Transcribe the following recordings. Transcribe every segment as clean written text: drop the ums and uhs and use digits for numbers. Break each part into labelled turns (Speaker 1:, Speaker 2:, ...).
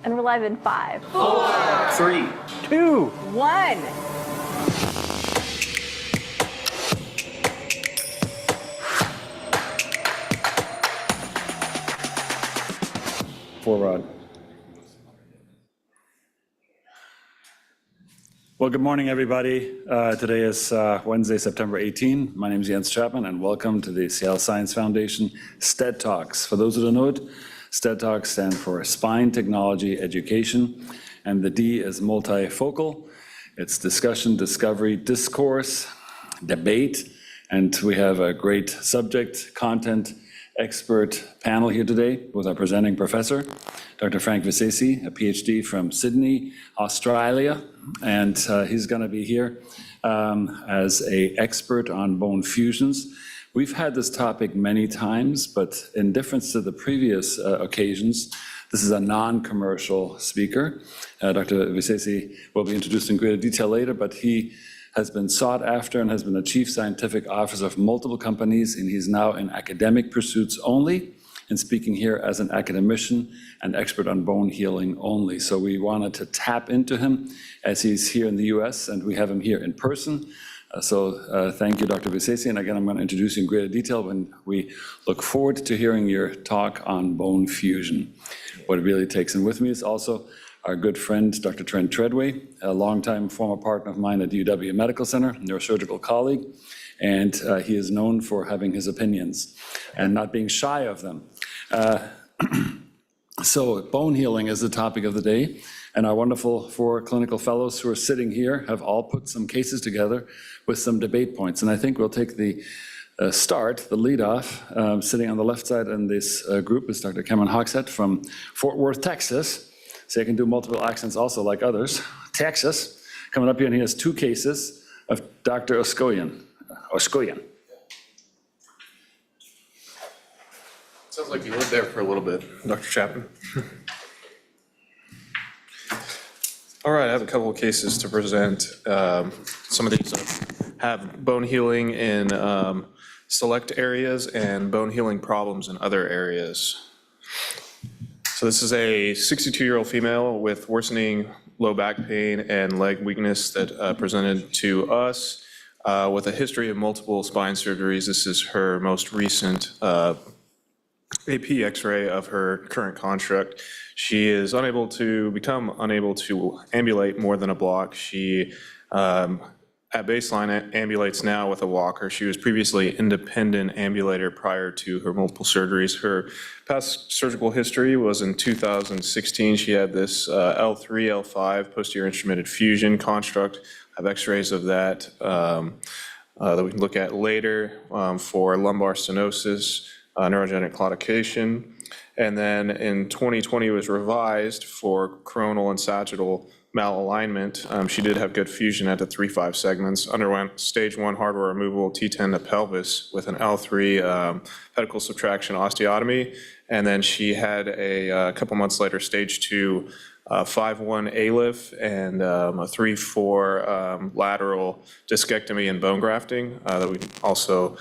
Speaker 1: And we're live in 5,
Speaker 2: 4, 3, 2,
Speaker 1: 1.
Speaker 2: Rod. Well, good morning, everybody. Today is Wednesday, September 18. My name is Jens Chapman, and welcome to the Seattle Science Foundation STED Talks. For those who don't know it, STED Talks stand for Spine Technology Education, and the D is multifocal. It's discussion, discovery, discourse, debate, and we have a great subject, content, expert panel here today with our presenting professor, Dr. Frank Vizesi, a PhD from Sydney, Australia, and he's going to be here as an expert on bone fusions. We've had this topic many times, but in difference to the previous occasions, this is a non-commercial speaker. Dr. Vizesi will be introduced in greater detail later, but he has been sought after and has been the chief scientific officer of multiple companies, and he's now in academic pursuits only, and speaking here as an academician and expert on bone healing only. So we wanted to tap into him as he's here in the US, and we have him here in person. Thank you, Dr. Vizesi, and again, I'm going to introduce you in greater detail when we look forward to hearing your talk on bone fusion, what it really takes. And with me is also our good friend, Dr. Trent Treadway, a longtime former partner of mine at UW Medical Center, neurosurgical colleague, and he is known for having his opinions and not being shy of them. So bone healing is the topic of the day, and our wonderful 4 clinical fellows who are sitting here have all put some cases together with some debate points, and I think we'll take the the lead off. Sitting on the left side in this group is Dr. Cameron Hogshead from Fort Worth, Texas. So I can do multiple accents also like others. Texas, coming up here, and he has 2 cases of Dr. Oskoyan.
Speaker 3: Sounds like you lived there for a little bit, Dr. Chapman. All right, I have a couple of cases to present. Some of these have bone healing in select areas and bone healing problems in other areas. So this is a 62-year-old female with worsening low back pain and leg weakness that presented to us with a history of multiple spine surgeries. This is her most recent AP X-ray of her current construct. She is unable to ambulate more than a block. She, at baseline, ambulates now with a walker. She was previously independent ambulator prior to her multiple surgeries. Her past surgical history was in 2016. She had this L3, L5 posterior instrumented fusion construct. I have X-rays of that that we can look at later for lumbar stenosis, neurogenic claudication. And then in 2020 was revised for coronal and sagittal malalignment. She did have good fusion at the 3-5 segments, underwent stage 1 hardware removal, T10 to pelvis with an L3 pedicle subtraction osteotomy. And then she had a couple months later, stage 2 5-1 ALIF and a 3-4 lateral discectomy and bone grafting that we also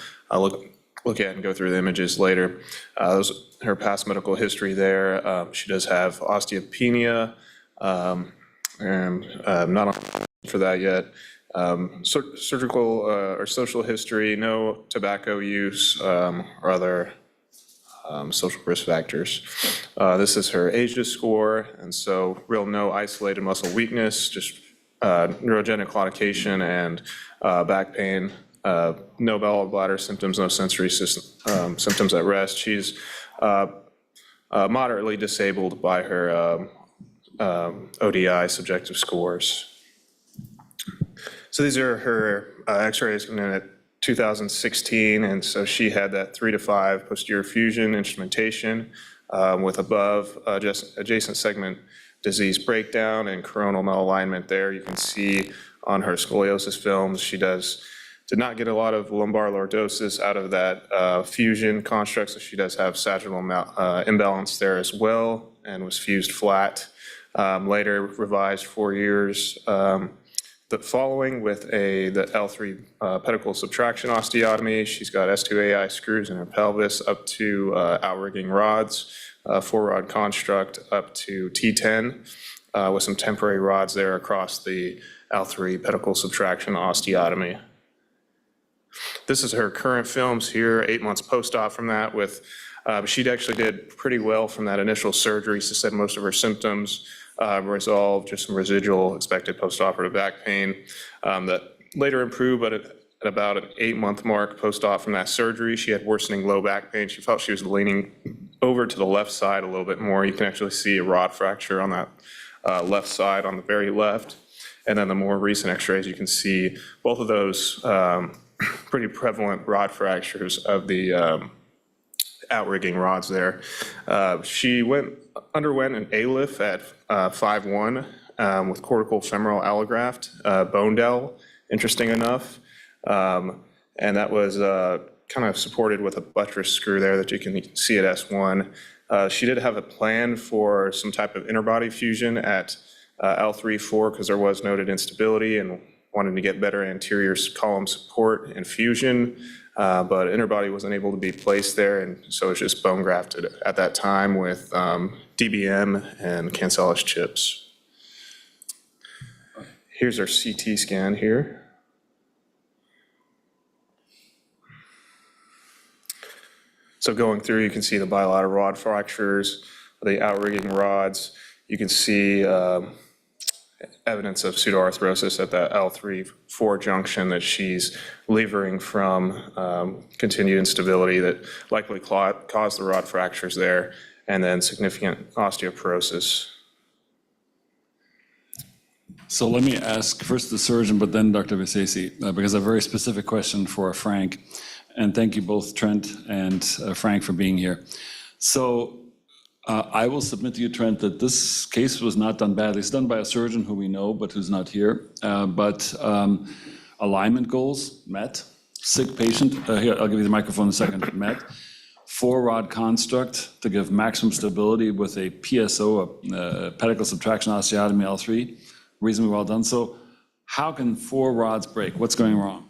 Speaker 3: look at and go through the images later. Those her past medical history there. She does have osteopenia, and not on for that yet. Surgical or social history, no tobacco use or other social risk factors. This is her AGES score, and so no isolated muscle weakness, just neurogenic claudication and back pain. No bowel bladder symptoms, no sensory symptoms at rest. She's moderately disabled by her ODI subjective scores. So these are her X-rays in 2016, and so she had that 3-5 posterior fusion instrumentation with above adjacent segment disease breakdown and coronal malalignment there. You can see on her scoliosis films, she did not get a lot of lumbar lordosis out of that fusion construct, so she does have sagittal imbalance there as well, and was fused flat. Later revised 4 years following with the L3 pedicle subtraction osteotomy. She's got S2AI screws in her pelvis up to outrigging rods, 4-rod construct up to T10 with some temporary rods there across the L3 pedicle subtraction osteotomy. This is her current films here, 8 months post-op from that with, she actually did pretty well from that initial surgery. She said most of her symptoms resolved, just some residual expected post-operative back pain that later improved, but at about an 8-month mark post-op from that surgery, she had worsening low back pain. She felt she was leaning over to the left side a little bit more. You can actually see a rod fracture on that left side on the very left. And then the more recent x-rays, you can see both of those pretty prevalent rod fractures of the outrigging rods there. She underwent an ALIF at 5'1" with cortical femoral allograft, bone dell, interesting enough. And that was kind of supported with a buttress screw there that you can see at S1. She did have a plan for some type of interbody fusion at L3-4 because there was noted instability and wanted to get better anterior column support and fusion, but interbody wasn't able to be placed there, and so it was just bone grafted at that time with DBM and cancellous chips. Here's our CT scan here. So going through, you can see the bilateral rod fractures, the outrigging rods. You can see evidence of pseudoarthrosis at that L3-4 junction that she's levering from, continued instability that likely caused the rod fractures there, and then significant osteoporosis.
Speaker 2: So let me ask first the surgeon, but then Dr. Vizesi, because I have a very specific question for Frank. And thank you both, Trent and Frank, for being here. So I will submit to you, Trent, that this case was not done badly. It's done by a surgeon who we know, but who's not here. But alignment goals met. Sick patient, here, I'll give you the microphone in a second, met. 4-rod construct to give maximum stability with a PSO, a pedicle subtraction osteotomy L3. Reasonably well done. So how can 4 rods break? What's going wrong?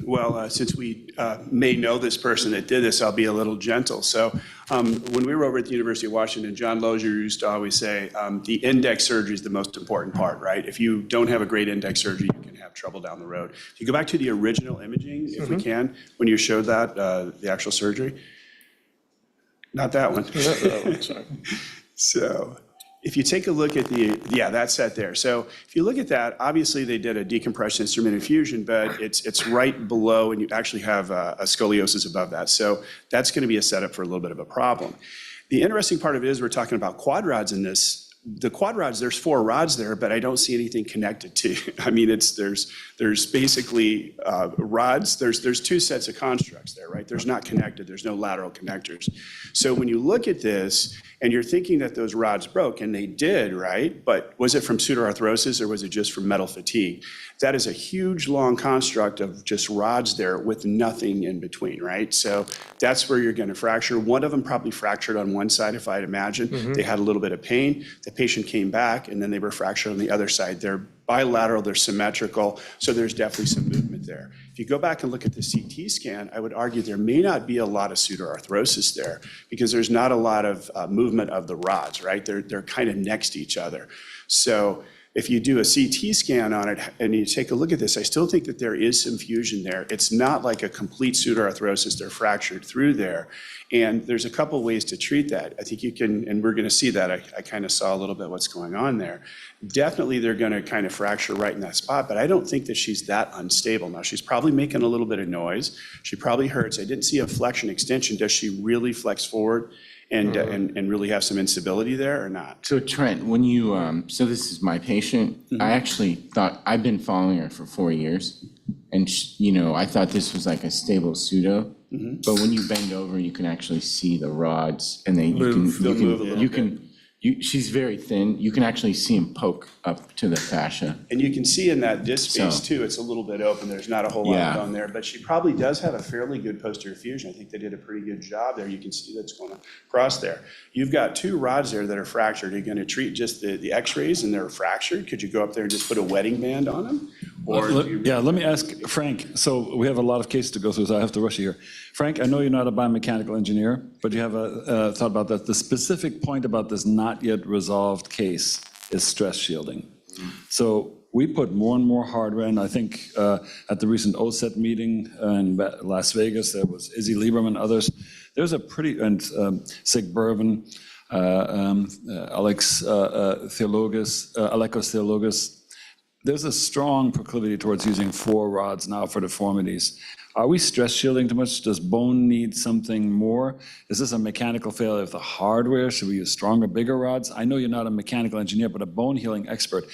Speaker 1: Well, since we may know this person that did this, I'll be a little gentle. So when we were over at the University of Washington, John Lozier used to always say, the index surgery is the most important part, right? If you don't have a great index surgery, you can have trouble down the road. If you go back to the original imaging, if we can, when you showed that, the actual surgery, not that one.
Speaker 3: Sorry.
Speaker 1: So if you take a look at that set there. So if you look at that, obviously they did a decompression instrument infusion, but it's right below, and you actually have a scoliosis above that. So that's going to be a setup for a little bit of a problem. The interesting part of it is we're talking about quad rods in this. The quad rods, there's 4 rods there, but I don't see anything connected to. I mean, there's basically rods. There's 2 sets of constructs there, right? There's not connected. There's no lateral connectors. So when you look at this and you're thinking that those rods broke, and they did, right? But was it from pseudoarthrosis or was it just from metal fatigue? That is a huge, long construct of just rods there with nothing in between, right? So that's where you're going to fracture. One of them probably fractured on one side, if I'd imagine. They had a little bit of pain. The patient came back, and then they were fractured on the other side. They're bilateral, they're symmetrical, so there's definitely some movement there. If you go back and look at the CT scan, I would argue there may not be a lot of pseudoarthrosis there because there's not a lot of movement of the rods, right? They're kind of next to each other. So if you do a CT scan on it and you take a look at this, I still think that there is some fusion there. It's not like a complete pseudoarthrosis. They're fractured through there. And there's a couple ways to treat that. I think you can, and we're going to see that. I kind of saw a little bit what's going on there. Definitely they're going to kind of fracture right in that spot, but I don't think that she's that unstable. Now, she's probably making a little bit of noise. She probably hurts. I didn't see a flexion extension. Does she really flex forward and really have some instability there or not?
Speaker 4: So Trent, when you, so this is my patient, I actually thought, I've been following her for 4 years, and I thought this was like a stable pseudo, but when you bend over, you can actually see the rods, and then you can she's very thin. You can actually see him poke up to the fascia.
Speaker 1: And you can see in that disc space
Speaker 4: So-
Speaker 1: too, it's a little bit open. There's not a whole lot
Speaker 4: Yeah.
Speaker 1: of bone there, but she probably does have a fairly good posterior fusion. I think they did a pretty good job there. You can see that's going across there. You've got two rods there that are fractured. Are you going to treat just the x-rays and they're fractured? Could you go up there and just put a wetting band on them? Or do you-
Speaker 2: Yeah, let me ask Frank, so we have a lot of cases to go through, so I have to rush you here. Frank, I know you're not a biomechanical engineer, but you have a thought about that. The specific point about this not yet resolved case is stress shielding. So we put more and more hardware in. I think at the recent OSET meeting in Las Vegas, there was Izzy Lieberman, others. There's a pretty, and Sig Bervin, Alekos Theologus. There's a strong proclivity towards using 4 rods now for deformities. Are we stress shielding too much? Does bone need something more? Is this a mechanical failure of the hardware? Should we use stronger, bigger rods? I know you're not a mechanical engineer, but a bone healing expert.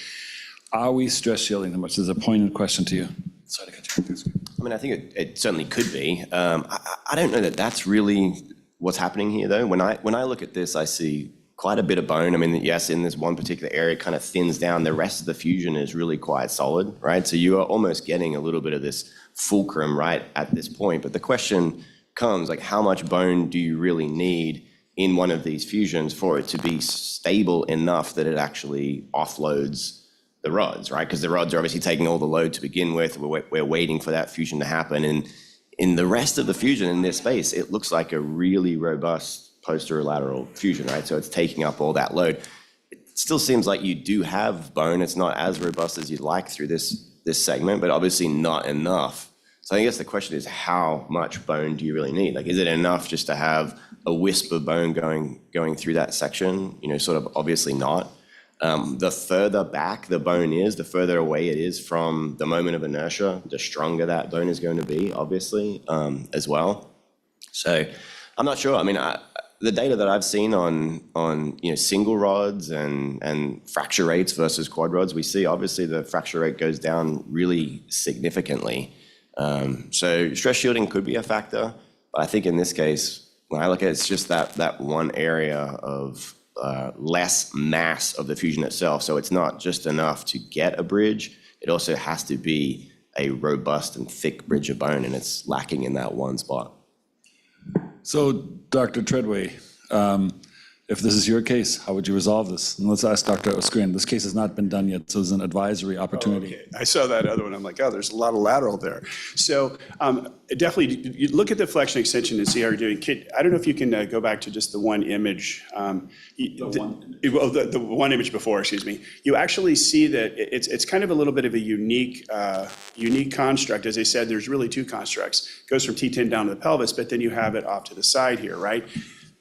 Speaker 2: Are we stress shielding too much? There's a pointed question to you. Sorry to cut you.
Speaker 5: I mean, I think it certainly could be. I don't know that that's really what's happening here, though. When I look at this, I see quite a bit of bone. I mean, yes, in this one particular area, it kind of thins down. The rest of the fusion is really quite solid, right? So you are almost getting a little bit of this fulcrum right at this point. But the question comes, like, how much bone do you really need in one of these fusions for it to be stable enough that it actually offloads the rods, right? Because the rods are obviously taking all the load to begin with. We're waiting for that fusion to happen. And in the rest of the fusion in this space, it looks like a really robust posterolateral fusion, right? So it's taking up all that load. It still seems like you do have bone. It's not as robust as you'd like through this segment, but obviously not enough. So I guess the question is, how much bone do you really need? Like, is it enough just to have a wisp of bone going through that section? You know, sort of obviously not. The further back the bone is, the further away it is from the moment of inertia, the stronger that bone is going to be, obviously, as well. So I'm not sure. I mean, the data that I've seen on single rods and fracture rates versus quad rods, we see obviously the fracture rate goes down really significantly. So stress shielding could be a factor, but I think in this case, when I look at it, it's just that one area of less mass of the fusion itself. So it's not just enough to get a bridge, it also has to be a robust and thick bridge of bone, and it's lacking in that one spot.
Speaker 2: So, Dr. Treadway, if this is your case, how would you resolve this? And let's ask Dr. Oskrian. This case has not been done yet, so it's an advisory opportunity.
Speaker 1: Okay. I saw that other one. I'm like, oh, there's a lot of lateral there. So definitely, you look at the flexion extension and see how you're doing. I don't know if you can go back to just the one image. The one image before, excuse me. You actually see that it's kind of a little bit of a unique construct. As I said, there's really 2 constructs. It goes from T10 down to the pelvis, but then you have it off to the side here, right?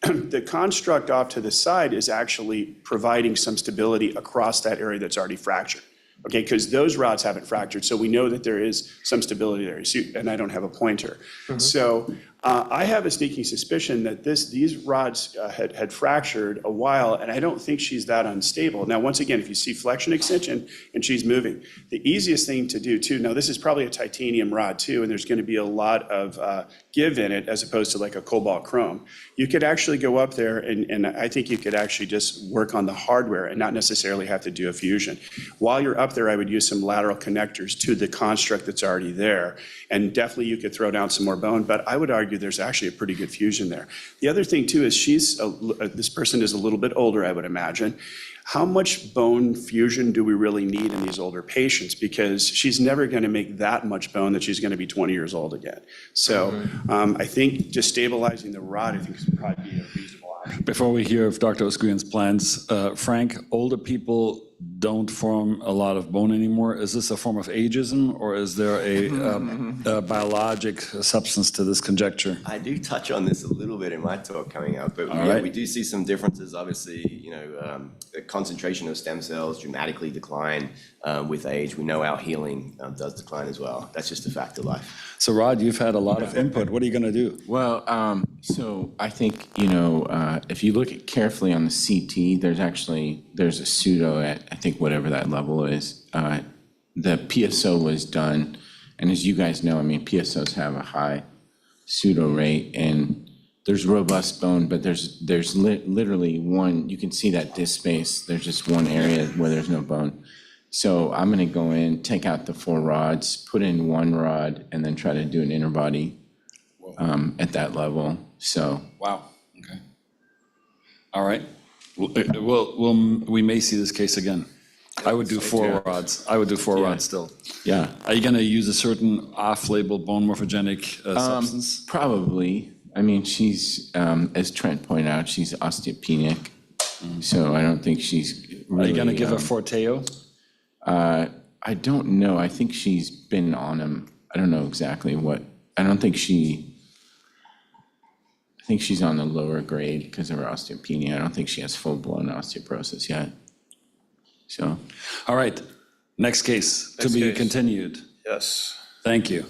Speaker 1: The construct off to the side is actually providing some stability across that area that's already fractured. Okay, because those rods haven't fractured, so we know that there is some stability there. And I don't have a pointer. So I have a sneaking suspicion that these rods had fractured a while, and I don't think she's that unstable. Now, once again, if you see flexion extension and she's moving, the easiest thing to do too, now this is probably a titanium rod too, and there's going to be a lot of give in it as opposed to like a cobalt chrome. You could actually go up there, and I think you could actually just work on the hardware and not necessarily have to do a fusion. While you're up there, I would use some lateral connectors to the construct that's already there, and definitely you could throw down some more bone, but I would argue there's actually a pretty good fusion there. The other thing too is this person is a little bit older, I would imagine. How much bone fusion do we really need in these older patients? Because she's never going to make that much bone that she's going to be 20 years old again. So I think just stabilizing the rod, I think, would probably be a reasonable option.
Speaker 2: Before we hear of Dr. Oskrian's plans, Frank, older people don't form a lot of bone anymore. Is this a form of ageism, or is there a biologic substance to this conjecture?
Speaker 5: I do touch on this a little bit in my talk coming up, but we do see some differences. Obviously, the concentration of stem cells dramatically decline with age. We know our healing does decline as well. That's just a fact of life.
Speaker 2: So, Rod, you've had a lot of input. What are you going to do?
Speaker 4: Well, so I think, if you look at carefully on the CT, there's a pseudo at, I think, whatever that level is. The PSO was done, and as you guys know, I mean, PSOs have a high pseudo rate, and there's robust bone, but there's literally one, you can see that disc space, there's just one area where there's no bone. So I'm gonna go in, take out the 4 rods, put in 1 rod, and then try to do an interbody at that level, so.
Speaker 2: Wow, okay. All right. We may see this case again. I would do 4 rods. I would do 4 rods still.
Speaker 4: Yeah.
Speaker 2: Are you going to use a certain off-label bone morphogenic substance?
Speaker 4: Probably. I mean, she's, as Trent pointed out, she's osteopenic, so I don't think she's really.
Speaker 2: Are you going to give her Forteo?
Speaker 4: I don't know. I think she's been on him. I don't know exactly what. I think she's on the lower grade because of her osteopenia. I don't think she has full-blown osteoporosis yet. So.
Speaker 2: All right. Next case to be
Speaker 3: case.
Speaker 2: continued.
Speaker 3: Yes.
Speaker 2: Thank you.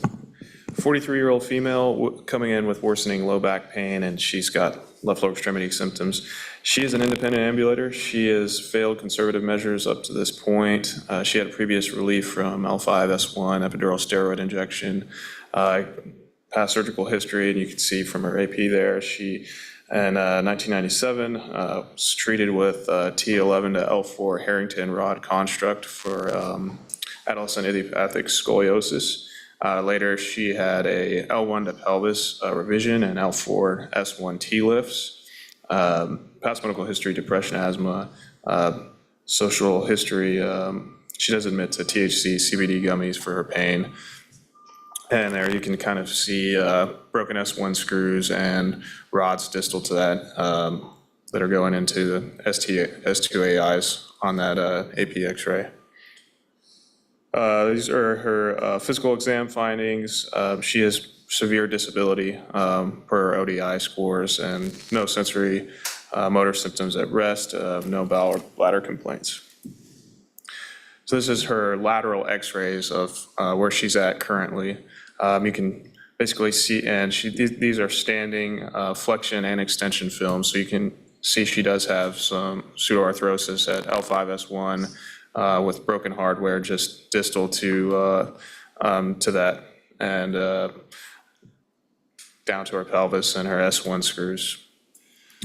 Speaker 3: 43-year-old female coming in with worsening low back pain, and she's got left lower extremity symptoms. She is an independent ambulator. She has failed conservative measures up to this point. She had a previous relief from L5-S1 epidural steroid injection, past surgical history, and you can see from her AP there, she, in 1997, was treated with T11 to L4 Harrington rod construct for adolescent idiopathic scoliosis. Later, she had a L1 to pelvis revision and L4 S1 T-lifts. Past medical history, depression, asthma, social history. She does admit to THC, CBD gummies for her pain. And there you can kind of see broken S1 screws and rods distal to that that are going into the S2AIs on that AP X-ray. These are her physical exam findings. She has severe disability per ODI scores and no sensory motor symptoms at rest, no bowel or bladder complaints. So this is her lateral X-rays of where she's at currently. You can basically see, and these are standing flexion and extension films, so you can see she does have some pseudoarthrosis at L5-S1 with broken hardware just distal to that, and down to her pelvis and her S1 screws.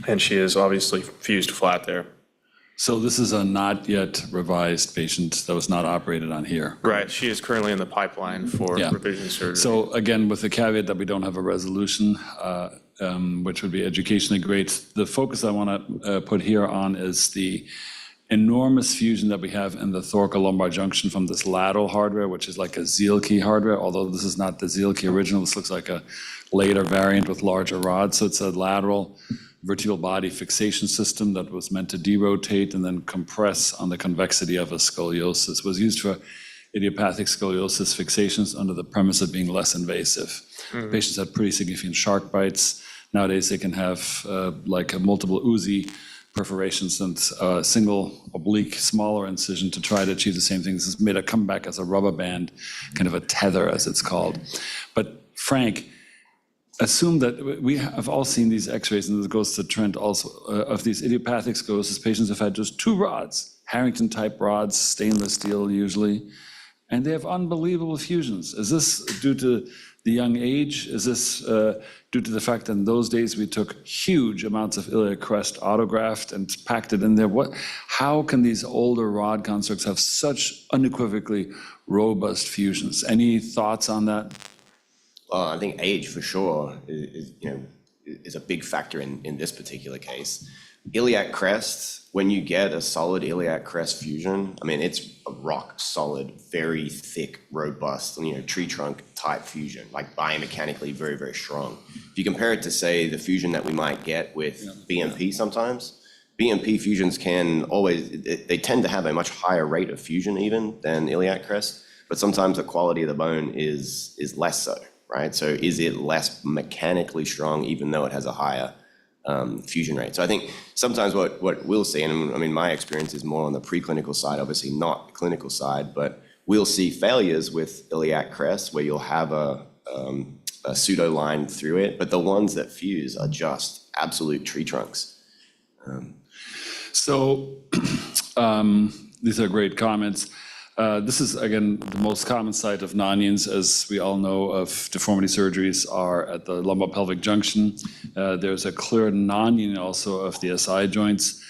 Speaker 3: And she is obviously fused flat there.
Speaker 2: So this is a not yet revised patient that was not operated on here.
Speaker 3: Right, she is currently in the pipeline for
Speaker 2: Yeah.
Speaker 3: revision surgery.
Speaker 2: So again, with the caveat that we don't have a resolution, which would be educationally great, the focus I want to put here on is the enormous fusion that we have in the thoracolumbar junction from this lateral hardware, which is like a Zielke hardware, although this is not the Zielke original. This looks like a later variant with larger rods. So it's a lateral vertebral body fixation system that was meant to derotate and then compress on the convexity of a scoliosis. It was used for idiopathic scoliosis fixations under the premise of being less invasive. Patients had pretty significant shark bites. Nowadays, they can have like a multiple Uzi perforations and a single oblique smaller incision to try to achieve the same thing. This is made a comeback as a rubber band, kind of a tether as it's called. But Frank, assume that we have all seen these x-rays, and this goes to Trent also, of these idiopathic scoliosis patients have had just 2 rods, Harrington-type rods, stainless steel usually, and they have unbelievable fusions. Is this due to the young age? Is this due to the fact that in those days we took huge amounts of iliac crest autograft and packed it in there? How can these older rod constructs have such unequivocally robust fusions? Any thoughts on that?
Speaker 5: Well, I think age for sure is a big factor in this particular case. Iliac crest, when you get a solid iliac crest fusion, I mean, it's a rock solid, very thick, robust, tree trunk type fusion, like biomechanically very, very strong. If you compare it to, say, the fusion that we might get with BMP sometimes, BMP fusions they tend to have a much higher rate of fusion even than iliac crest, but sometimes the quality of the bone is less so. Right? So is it less mechanically strong even though it has a higher fusion rate? So I think sometimes what we'll see, and I mean, my experience is more on the preclinical side, obviously not the clinical side, but we'll see failures with iliac crest where you'll have a pseudo line through it, but the ones that fuse are just absolute tree trunks.
Speaker 2: So these are great comments. This is, again, the most common site of non-unions, as we all know, of deformity surgeries are at the lumbar-pelvic junction. There's a clear non-union also of the SI joints.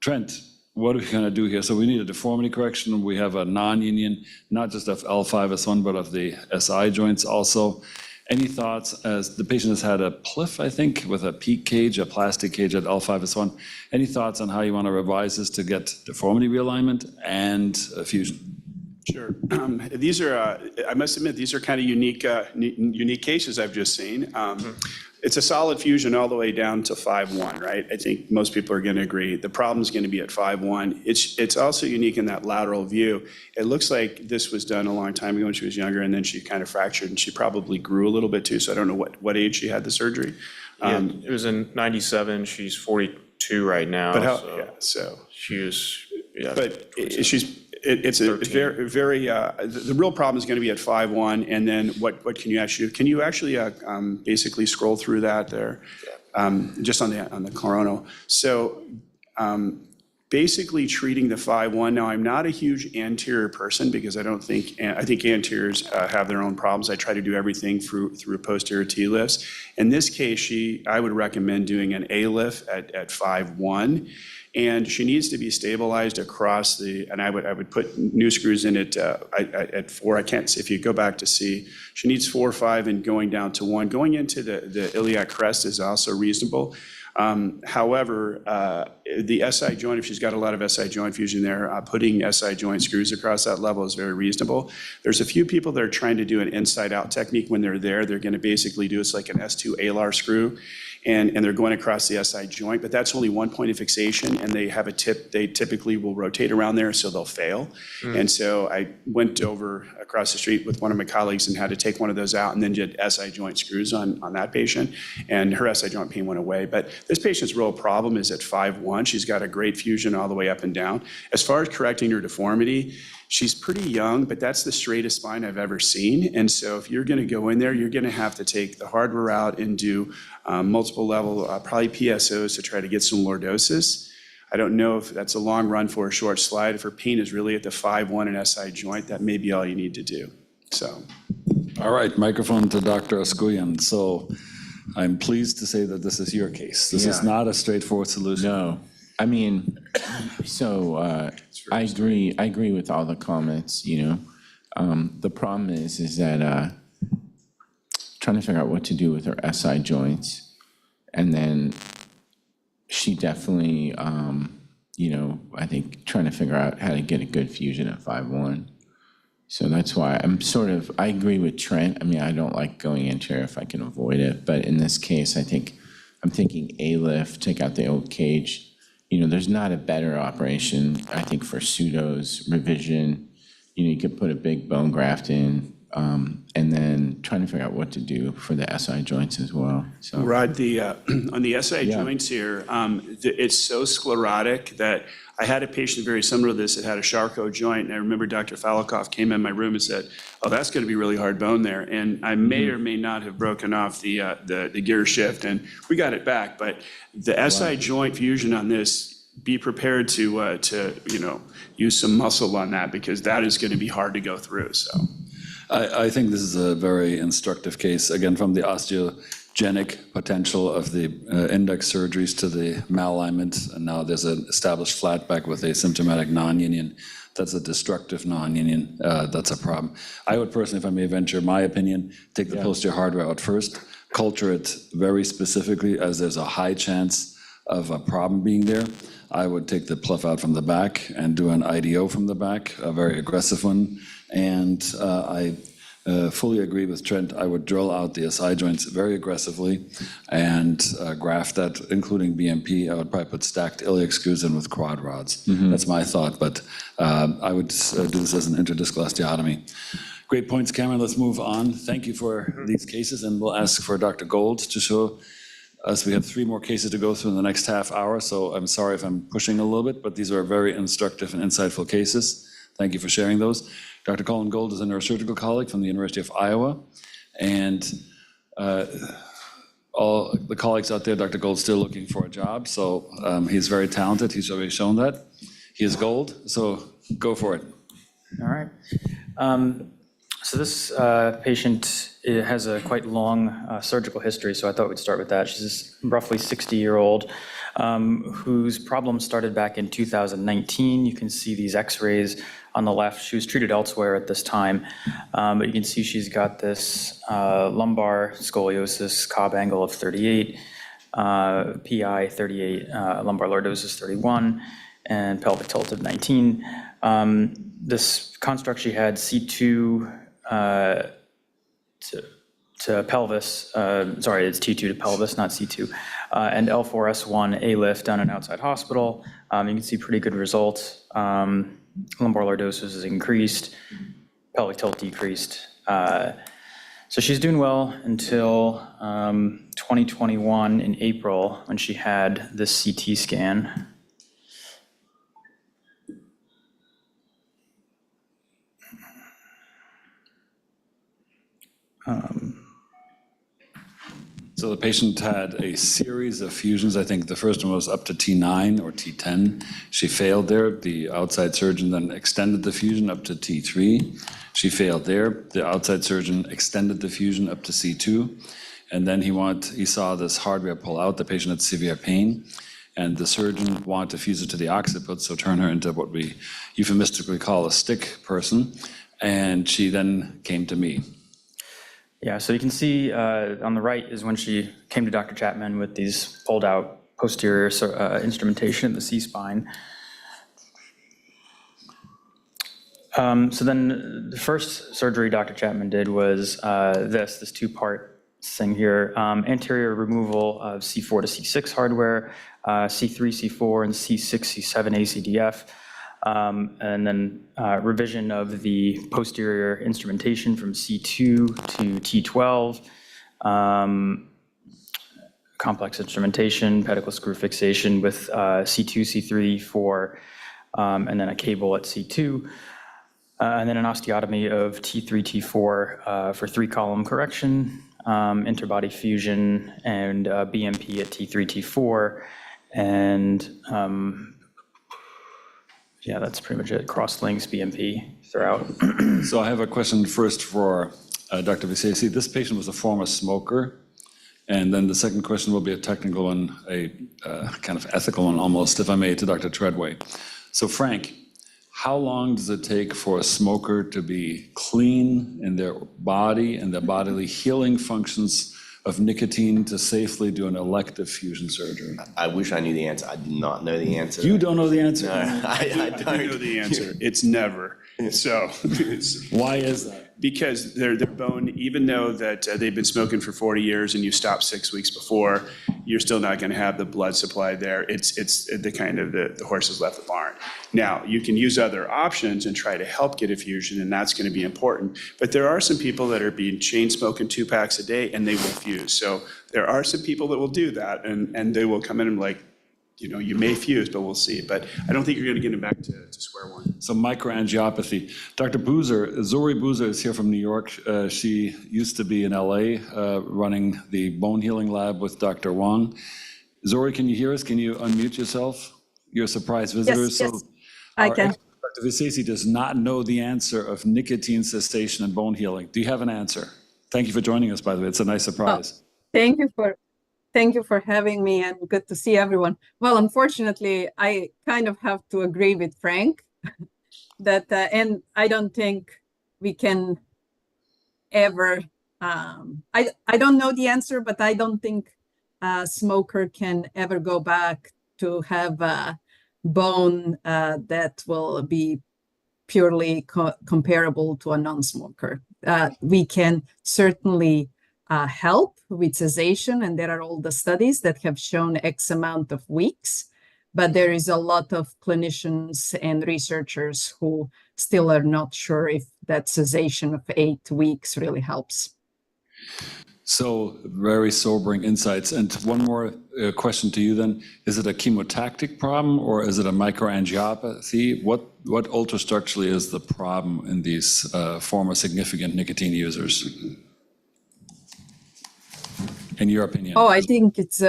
Speaker 2: Trent, what are we going to do here? So we need a deformity correction. We have a non-union, not just of L5S1, but of the SI joints also. Any thoughts, as the patient has had a PLIF, I think, with a PEEK cage, a plastic cage at L5S1. Any thoughts on how you want to revise this to get deformity realignment and fusion?
Speaker 1: Sure. These are, I must admit, these are kind of unique cases I've just seen. It's a solid fusion all the way down to 5-1, right? I think most people are going to agree. The problem is going to be at 5-1. It's also unique in that lateral view. It looks like this was done a long time ago when she was younger, and then she kind of fractured, and she probably grew a little bit too. So I don't know what age she had the surgery.
Speaker 3: Yeah, it was in 97. She's 42 right now.
Speaker 1: But how?
Speaker 3: so
Speaker 1: Yeah. So.
Speaker 3: she was, yeah.
Speaker 1: But it's a very, the real problem is going to be at 5-1, and then what can you actually do? Can you actually basically scroll through that there? Just on the coronal. So basically treating the 5-1. Now, I'm not a huge anterior person because I think anteriors have their own problems. I try to do everything through posterior T-lifts. In this case, I would recommend doing an A-lift at 5-1. And she needs to be stabilized across and I would put new screws in it at 4. I can't, if you go back to see, she needs 4 or 5 and going down to 1. Going into the iliac crest is also reasonable. However, the SI joint, if she's got a lot of SI joint fusion there, putting SI joint screws across that level is very reasonable. There's a few people that are trying to do an inside-out technique when they're there. They're going to basically do it's like an S2 alar screw. And they're going across the SI joint, but that's only one point of fixation, and they have a tip. They typically will rotate around there, so they'll fail. And so I went over across the street with one of my colleagues and had to take one of those out and then did SI joint screws on that patient, and her SI joint pain went away. But this patient's real problem is at 5-1. She's got a great fusion all the way up and down. As far as correcting her deformity, she's pretty young, but that's the straightest spine I've ever seen. And so if you're going to go in there, you're going to have to take the hardware out and do multiple level, probably PSOs to try to get some lordosis. I don't know if that's a long run for a short slide. If her pain is really at the 5-1 and SI joint, that may be all you need to do. So.
Speaker 2: All right, microphone to Dr. Askuyan. So I'm pleased to say that this is your case. This is not a straightforward solution.
Speaker 4: No, I mean, so I agree with all the comments, The problem is that trying to figure out what to do with her SI joints. And then she definitely, I think trying to figure out how to get a good fusion at 5-1. So that's why I agree with Trent. I mean, I don't like going anterior if I can avoid it. But in this case, I'm thinking A-lift, take out the old cage. There's not a better operation, I think, for pseudos, revision. You could put a big bone graft in, and then trying to figure out what to do for the SI joints as well. So,
Speaker 1: Rod, on the SI joints here, it's so sclerotic that I had a patient very similar to this that had a Charcot joint, and I remember Dr. Falikoff came in my room and said, "Oh, that's going to be really hard bone there." And I may or may not have broken off the gear shift, and we got it back. But the SI joint fusion on this, be prepared to use some muscle on that because that is going to be hard to go through. So.
Speaker 2: I think this is a very instructive case, again, from the osteogenic potential of the index surgeries to the malalignment. And now there's an established flat back with a symptomatic non-union. That's a destructive non-union. That's a problem. I would personally, if I may venture my opinion, take the posterior hardware out first, culture it very specifically as there's a high chance of a problem being there. I would take the PLIF out from the back and do an IDO from the back, a very aggressive one. And I fully agree with Trent. I would drill out the SI joints very aggressively and graft that, including BMP. I would probably put stacked iliac screws in with quad rods. That's my thought, but I would do this as an interdiscal osteotomy. Great points, Cameron. Let's move on. Thank you for these cases, and we'll ask for Dr. Gold to show us. We have 3 more cases to go through in the next half hour, so I'm sorry if I'm pushing a little bit, but these are very instructive and insightful cases. Thank you for sharing those. Dr. Colin Gold is a neurosurgical colleague from the University of Iowa, and all the colleagues out there, Dr. Gold's still looking for a job, so he's very talented. He's already shown that. He is gold, so Go for it.
Speaker 6: All right. So this patient has a quite long surgical history, so I thought we'd start with that. She's a roughly 60-year-old whose problem started back in 2019. You can see these x-rays on the left. She was treated elsewhere at this time, but you can see she's got this lumbar scoliosis, Cobb angle of 38, PI 38, lumbar lordosis 31, and pelvic tilt of 19. This construct, she had C2 to pelvis, sorry, it's T2 to pelvis, not C2, and L4S1 A-lift done in an outside hospital. You can see pretty good results. Lumbar lordosis is increased, pelvic tilt decreased. So she's doing well until 2021 in April when she had this CT scan.
Speaker 2: So the patient had a series of fusions. I think the first one was up to T9 or T10. She failed there. The outside surgeon then extended the fusion up to T3. She failed there. The outside surgeon extended the fusion up to C2. And then he saw this hardware pull out. The patient had severe pain. And the surgeon wanted to fuse it to the occiput, so turn her into what we euphemistically call a stick person. And she then came to me.
Speaker 6: Yeah, so you can see on the right is when she came to Dr. Chapman with these pulled out posterior instrumentation in the C-spine. So then the first surgery Dr. Chapman did was this two-part thing here, anterior removal of C4 to C6 hardware, C3, C4, and C6, C7 ACDF. And then revision of the posterior instrumentation from C2 to T12, complex instrumentation, pedicle screw fixation with C2, C3, 4, and then a cable at C2, and then an osteotomy of T3, T4 for 3-column correction, interbody fusion, and BMP at T3, T4, and yeah, that's pretty much it. Cross-links, BMP throughout.
Speaker 2: So I have a question first for Dr. Vizesi. This patient was a former smoker. And then the second question will be a technical one, a kind of ethical one almost, if I may, to Dr. Treadway. So Frank, how long does it take for a smoker to be clean in their body and their bodily healing functions of nicotine to safely do an elective fusion surgery?
Speaker 5: I wish I knew the answer. I do not know the answer.
Speaker 2: You don't know the answer?
Speaker 5: No, I
Speaker 1: I do know
Speaker 5: don't.
Speaker 1: the answer. It's never. So it's
Speaker 2: Why is that?
Speaker 1: because their bone, even though that they've been smoking for 40 years and you stopped 6 weeks before, you're still not going to have the blood supply there. It's the kind of the horse has left the barn. Now, you can use other options and try to help get a fusion, and that's going to be important. But there are some people that are being chain smoking 2 packs a day and they will fuse. So there are some people that will do that, and they will come in and like, you know, you may fuse, but we'll see. But I don't think you're going to get them back to square one.
Speaker 2: So microangiopathy. Dr. Boozer, Zori Boozer is here from New York. She used to be in LA running the bone healing lab with Dr. Wang. Zori, can you hear us? Can you unmute yourself? You're a surprise visitor.
Speaker 7: Yes, yes, I can.
Speaker 2: Dr. Vizesi does not know the answer of nicotine cessation and bone healing. Do you have an answer? Thank you for joining us, by the way. It's a nice surprise.
Speaker 7: Thank you for having me, and good to see everyone. Well, unfortunately, I kind of have to agree with Frank that, and I don't think we can ever, I don't know the answer, but I don't think a smoker can ever go back to have a bone that will be purely comparable to a non-smoker. We can certainly help with cessation, and there are all the studies that have shown X amount of weeks, but there is a lot of clinicians and researchers who still are not sure if that cessation of 8 weeks really helps.
Speaker 2: So very sobering insights. And one more question to you then. Is it a chemotactic problem or is it a microangiopathy? What ultrastructurally is the problem in these former significant nicotine users? In your opinion?
Speaker 7: Oh, I think it's,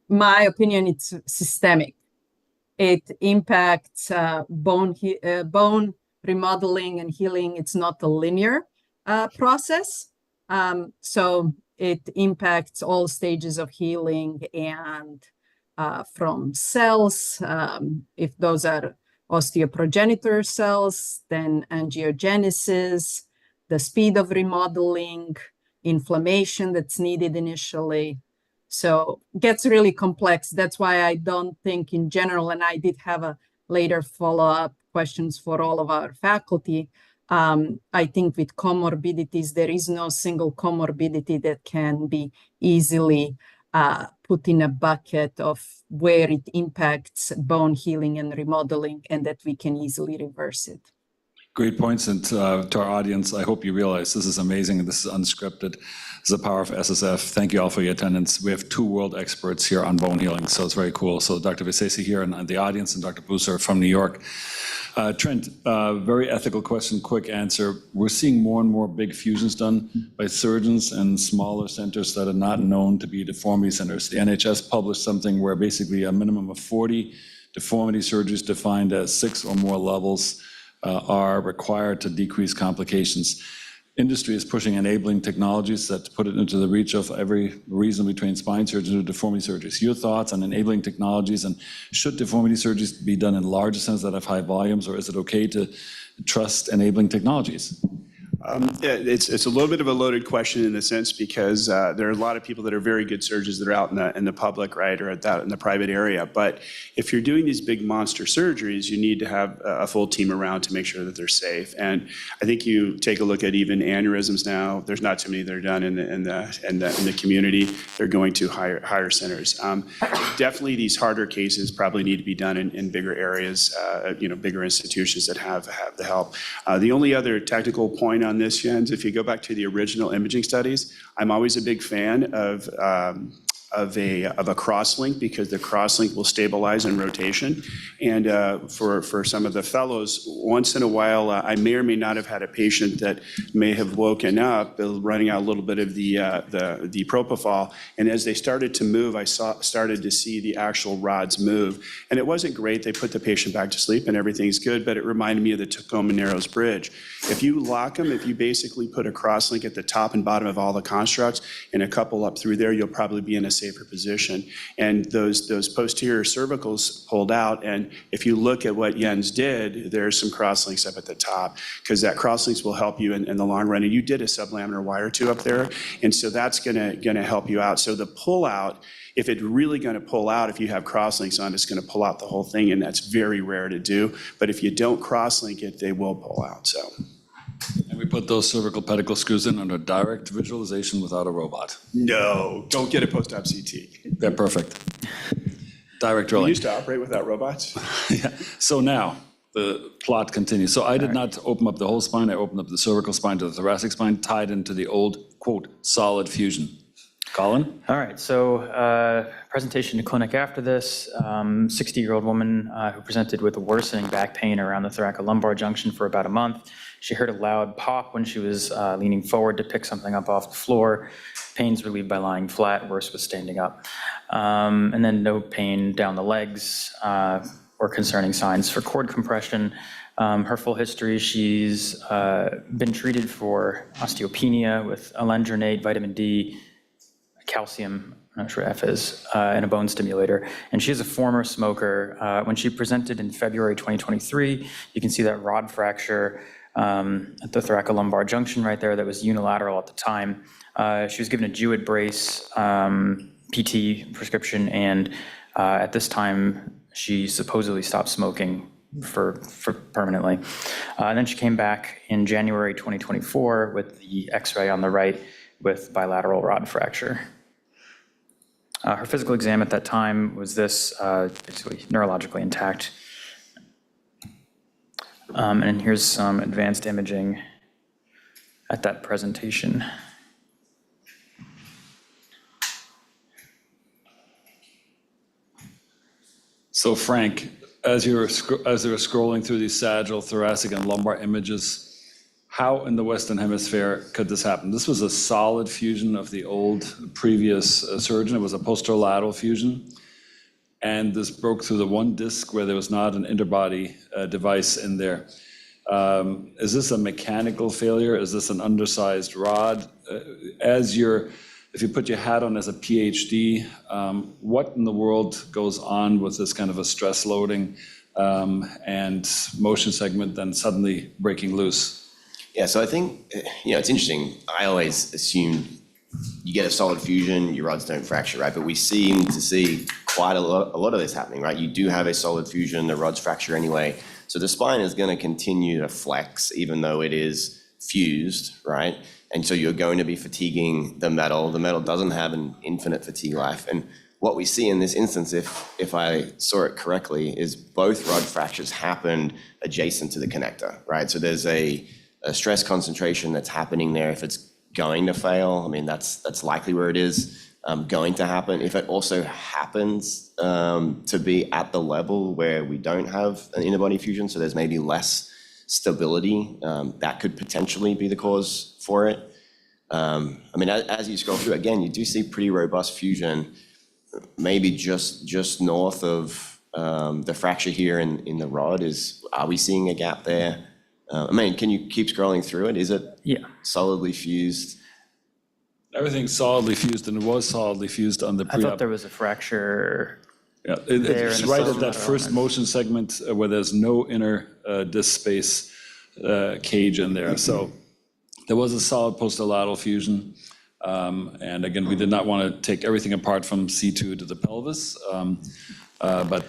Speaker 7: my opinion, it's systemic. It impacts bone remodeling and healing. It's not a linear process. So it impacts all stages of healing and from cells, if those are osteoprogenitor cells, then angiogenesis, the speed of remodeling, inflammation that's needed initially. So it gets really complex. That's why I don't think in general, and I did have a later follow-up questions for all of our faculty. I think with comorbidities, there is no single comorbidity that can be easily put in a bucket of where it impacts bone healing and remodeling and that we can easily reverse it.
Speaker 2: Great points, and to our audience, I hope you realize this is amazing and this is unscripted. This is the power of SSF. Thank you all for your attendance. We have 2 world experts here on bone healing, so it's very cool. So Dr. Vizesi here and the audience, and Dr. Buser from New York. Trent, very ethical question, quick answer. We're seeing more and more big fusions done by surgeons and smaller centers that are not known to be deformity centers. The NHS published something where basically a minimum of 40 deformity surgeries defined as 6 or more levels are required to decrease complications. Industry is pushing enabling technologies that put it into the reach of every reasonably trained spine surgeon or deformity surgeons. Your thoughts on enabling technologies, and should deformity surgeries be done in larger centers that have high volumes, or is it okay to trust enabling technologies?
Speaker 1: It's a little bit of a loaded question in a sense, because there are a lot of people that are very good surgeons that are out in the public, right, or in the private area. But if you're doing these big monster surgeries, you need to have a full team around to make sure that they're safe. And I think you take a look at even aneurysms now. There's not too many that are done in the community. They're going to higher centers. Definitely, these harder cases probably need to be done in bigger areas, bigger institutions that have the help. The only other technical point on this, Jens, if you go back to the original imaging studies, I'm always a big fan of a crosslink, because the crosslink will stabilize in rotation. And for some of the fellows, once in a while, I may or may not have had a patient that may have woken up running out a little bit of the propofol, and as they started to move, I started to see the actual rods move, and it wasn't great. They put the patient back to sleep and everything's good, but it reminded me of the Tacoma Narrows Bridge. If you lock them, if you basically put a crosslink at the top and bottom of all the constructs and a couple up through there, you'll probably be in a safer position. And those posterior cervicals pulled out, and if you look at what Jens did, there's some crosslinks up at the top, because that crosslinks will help you in the long run. And you did a sublaminar wire too up there, and so that's gonna help you out. So the pull out, if it's really going to pull out, if you have crosslinks on, it's going to pull out the whole thing, and that's very rare to do. But if you don't crosslink it, they will pull out. So.
Speaker 2: And we put those cervical pedicle screws in under direct visualization without a robot.
Speaker 1: No, don't get a post-op CT.
Speaker 2: They're perfect. Direct
Speaker 1: We
Speaker 2: drilling.
Speaker 1: used to operate without robots.
Speaker 2: Yeah. So now the plot continues. So I did not open up the whole spine. I opened up the cervical spine to the thoracic spine, tied into the old, quote, solid fusion. Colin?
Speaker 6: All right, so presentation to clinic after this, 60-year-old woman who presented with worsening back pain around the thoracolumbar junction for about a month. She heard a loud pop when she was leaning forward to pick something up off the floor. Pains relieved by lying flat, worse was standing up. And then no pain down the legs or concerning signs for cord compression. Her full history, she's been treated for osteopenia with alendronate, vitamin D, calcium, I'm not sure what F is, and a bone stimulator. And she's a former smoker. When she presented in February 2023, you can see that rod fracture at the thoracolumbar junction right there that was unilateral at the time. She was given a Jewett brace, PT prescription, and at this time, she supposedly stopped smoking for permanently. And then she came back in January 2024 with the X-ray on the right with bilateral rod fracture. Her physical exam at that time was this, basically neurologically intact. And here's some advanced imaging at that presentation.
Speaker 2: So Frank, as you were scrolling through these sagittal, thoracic, and lumbar images, how in the Western Hemisphere could this happen? This was a solid fusion of the old previous surgeon. It was a posterolateral fusion. and this broke through the one disc where there was not an interbody device in there. Is this a mechanical failure? Is this an undersized rod? If you put your hat on as a PhD, what in the world goes on with this kind of a stress loading and motion segment then suddenly breaking loose?
Speaker 5: Yeah, so I think, it's interesting. I always assumed you get a solid fusion, your rods don't fracture, right? But we seem to see quite a lot of this happening, right? You do have a solid fusion, the rods fracture anyway. So the spine is going to continue to flex even though it is fused, right? And so you're going to be fatiguing the metal. The metal doesn't have an infinite fatigue life. And what we see in this instance, if I saw it correctly, is both rod fractures happened adjacent to the connector, right? So there's a stress concentration that's happening there. If it's going to fail, I mean, that's likely where it is going to happen. If it also happens to be at the level where we don't have an interbody fusion, so there's maybe less stability, that could potentially be the cause for it. I mean, as you scroll through, again, you do see pretty robust fusion, maybe just north of the fracture here in the rod. Are we seeing a gap there? I mean, can you keep scrolling through it? Is it solidly fused?
Speaker 2: Everything's solidly fused, and it was solidly fused on the
Speaker 6: I
Speaker 2: pre-op.
Speaker 6: thought there was a fracture.
Speaker 2: Yeah,
Speaker 6: there
Speaker 2: it's
Speaker 6: in the
Speaker 2: right at
Speaker 6: solid
Speaker 2: that first motion segment where there's no inner disc space cage in there. So there was a solid posterolateral fusion. And again, we did not want to take everything apart from C2 to the pelvis. But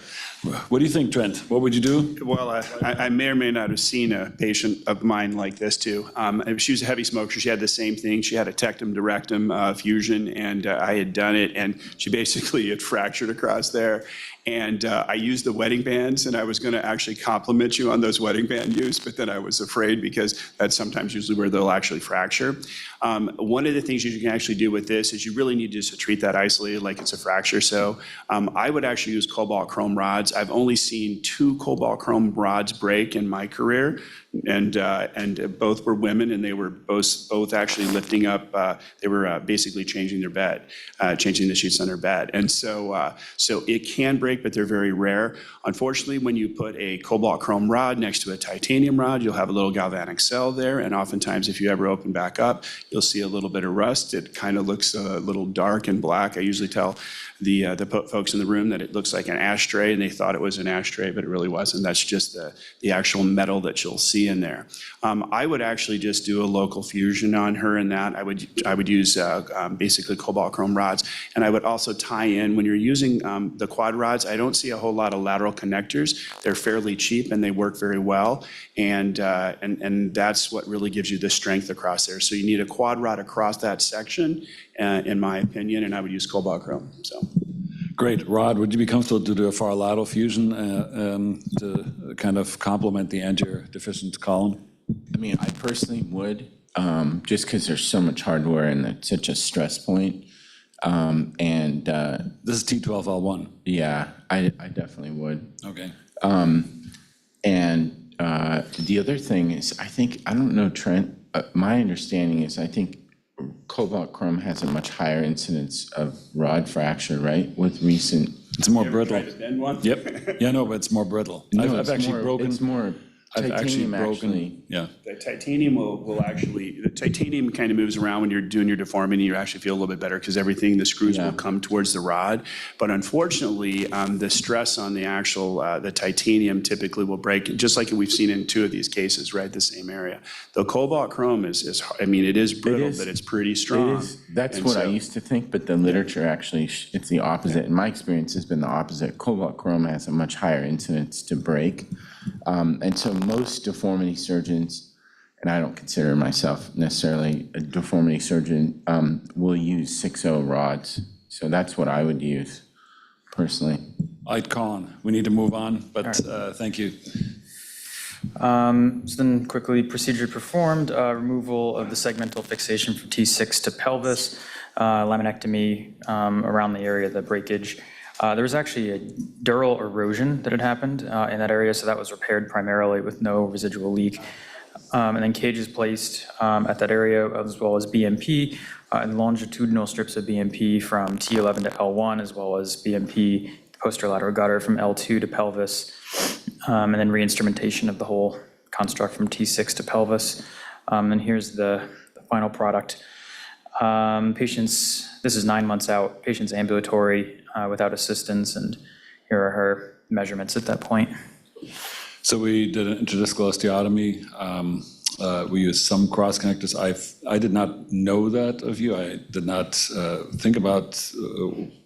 Speaker 2: what do you think, Trent? What would you do?
Speaker 1: Well, I may or may not have seen a patient of mine like this too. She was a heavy smoker. She had the same thing. She had a tectum to rectum fusion, and I had done it, and she basically had fractured across there. And I used the wedding bands, and I was going to actually compliment you on those wedding band use, but then I was afraid because that's sometimes usually where they'll actually fracture. One of the things you can actually do with this is you really need just to treat that isolated like it's a fracture. So I would actually use cobalt chrome rods. I've only seen 2 cobalt chrome rods break in my career, and both were women, and they were both actually lifting up. They were basically changing their bed, changing the sheets on their bed, and so it can break, but they're very rare. Unfortunately, when you put a cobalt chrome rod next to a titanium rod, you'll have a little galvanic cell there, and oftentimes, if you ever open back up, you'll see a little bit of rust. It kind of looks a little dark and black. I usually tell the folks in the room that it looks like an ashtray, and they thought it was an ashtray, but it really wasn't. That's just the actual metal that you'll see in there. I would actually just do a local fusion on her in that. I would use basically cobalt chrome rods, and I would also tie in, when you're using the quad rods, I don't see a whole lot of lateral connectors. They're fairly cheap and they work very well, and that's what really gives you the strength across there. So you need a quad rod across that section, in my opinion, and I would use cobalt chrome. So.
Speaker 2: Great. Rod, would you be comfortable to do a far lateral fusion to kind of complement the anterior deficient column?
Speaker 4: I mean, I personally would, just because there's so much hardware and it's such a stress point.
Speaker 2: This is T12L1.
Speaker 4: Yeah, I definitely would.
Speaker 2: Okay.
Speaker 4: And the other thing is, I don't know, Trent, my understanding is I think cobalt chrome has a much higher incidence of rod fracture, right? With recent.
Speaker 2: It's more brittle.
Speaker 1: Try to bend one?
Speaker 2: Yep. Yeah, no, but it's more brittle. I've actually broken.
Speaker 4: It's more titanium, actually.
Speaker 2: Yeah.
Speaker 1: The titanium will actually, the titanium kind of moves around when you're doing your deformity. You actually feel a little bit better because everything, the screws will come towards the rod. But unfortunately, the stress on the actual, the titanium typically will break, just like we've seen in 2 of these cases, right? The same area. The cobalt chrome is I mean, it is brittle, but it's pretty strong.
Speaker 4: That's what I used to think, but the literature actually, it's the opposite. In my experience, has been the opposite. Cobalt chrome has a much higher incidence to break. And so most deformity surgeons, and I don't consider myself necessarily a deformity surgeon, will use 6.0 rods. So that's what I would use personally.
Speaker 2: I'd con. We need to move on, but thank you.
Speaker 6: So then quickly, procedure performed, removal of the segmental fixation from T6 to pelvis, laminectomy around the area of the breakage. There was actually a dural erosion that had happened in that area, so that was repaired primarily with no residual leak. And then cages placed at that area, as well as BMP, and longitudinal strips of BMP from T11 to L1, as well as BMP posterolateral gutter from L2 to pelvis, and then reinstrumentation of the whole construct from T6 to pelvis. And here's the final product. Patients, this is 9 months out, patient's ambulatory without assistance, and here are her measurements at that point.
Speaker 2: So we did an interdiscal osteotomy. We used some cross connectors. I did not know that of you. I did not think about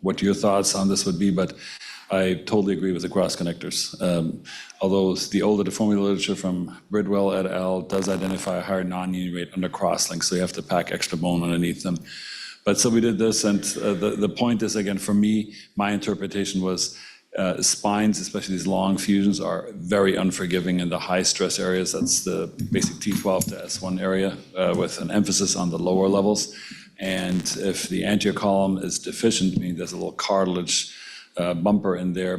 Speaker 2: what your thoughts on this would be, but I totally agree with the cross connectors. Although the older deformity literature from Bridwell et al. Does identify a higher non-union rate under crosslinks, so you have to pack extra bone underneath them. But so we did this, and the point is, again, for me, my interpretation was spines, especially these long fusions, are very unforgiving in the high stress areas. That's the basic T12 to S1 area with an emphasis on the lower levels. And if the anterior column is deficient, meaning there's a little cartilage bumper in there,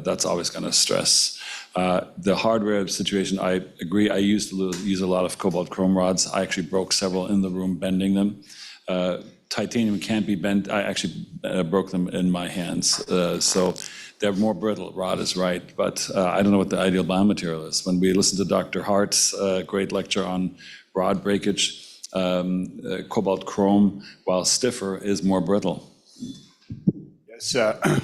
Speaker 2: that's always going to stress. The hardware situation, I agree. I used to use a lot of cobalt chrome rods. I actually broke several in the room bending them. Titanium can't be bent. I actually broke them in my hands. So they're more brittle. Rod is right, but I don't know what the ideal biomaterial is. When we listened to Dr. Hart's great lecture on rod breakage, cobalt chrome, while stiffer, is more brittle.
Speaker 1: Yes,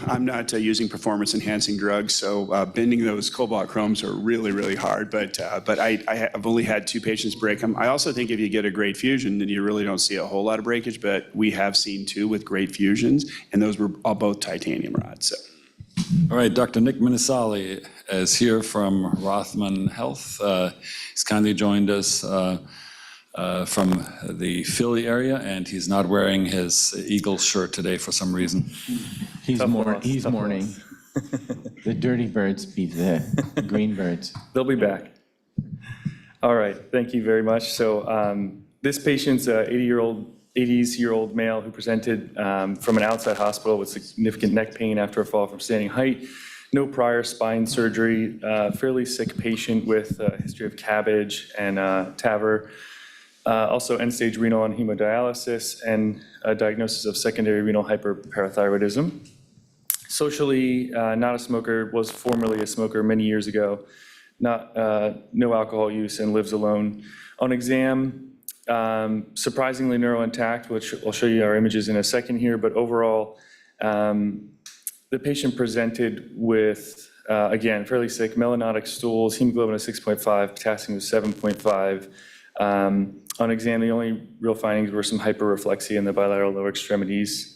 Speaker 1: I'm not using performance-enhancing drugs, so bending those cobalt chromes are really, really hard, but I've only had 2 patients break them. I also think if you get a great fusion, then you really don't see a whole lot of breakage, but we have seen 2 with great fusions, and those were all both titanium rods. So.
Speaker 2: All right, Dr. Nick Minisali is here from Rothman Health. He's kindly joined us from the Philly area, and he's not wearing his Eagles shirt today for some reason.
Speaker 4: He's mourning. The dirty birds beat the green birds.
Speaker 8: They'll be back. All right, thank you very much. So this patient's an 80s-year-old male who presented from an outside hospital with significant neck pain after a fall from standing height. No prior spine surgery, fairly sick patient with a history of cabbage and TAVR. Also end-stage renal and hemodialysis, and a diagnosis of secondary renal hyperparathyroidism. Socially, not a smoker, was formerly a smoker many years ago, no alcohol use, and lives alone. On exam, surprisingly neural intact, which I'll show you our images in a second here, but overall, the patient presented with, again, fairly sick, melanotic stools, hemoglobin of 6.5, potassium of 7.5. On exam, the only real findings were some hyperreflexia in the bilateral lower extremities.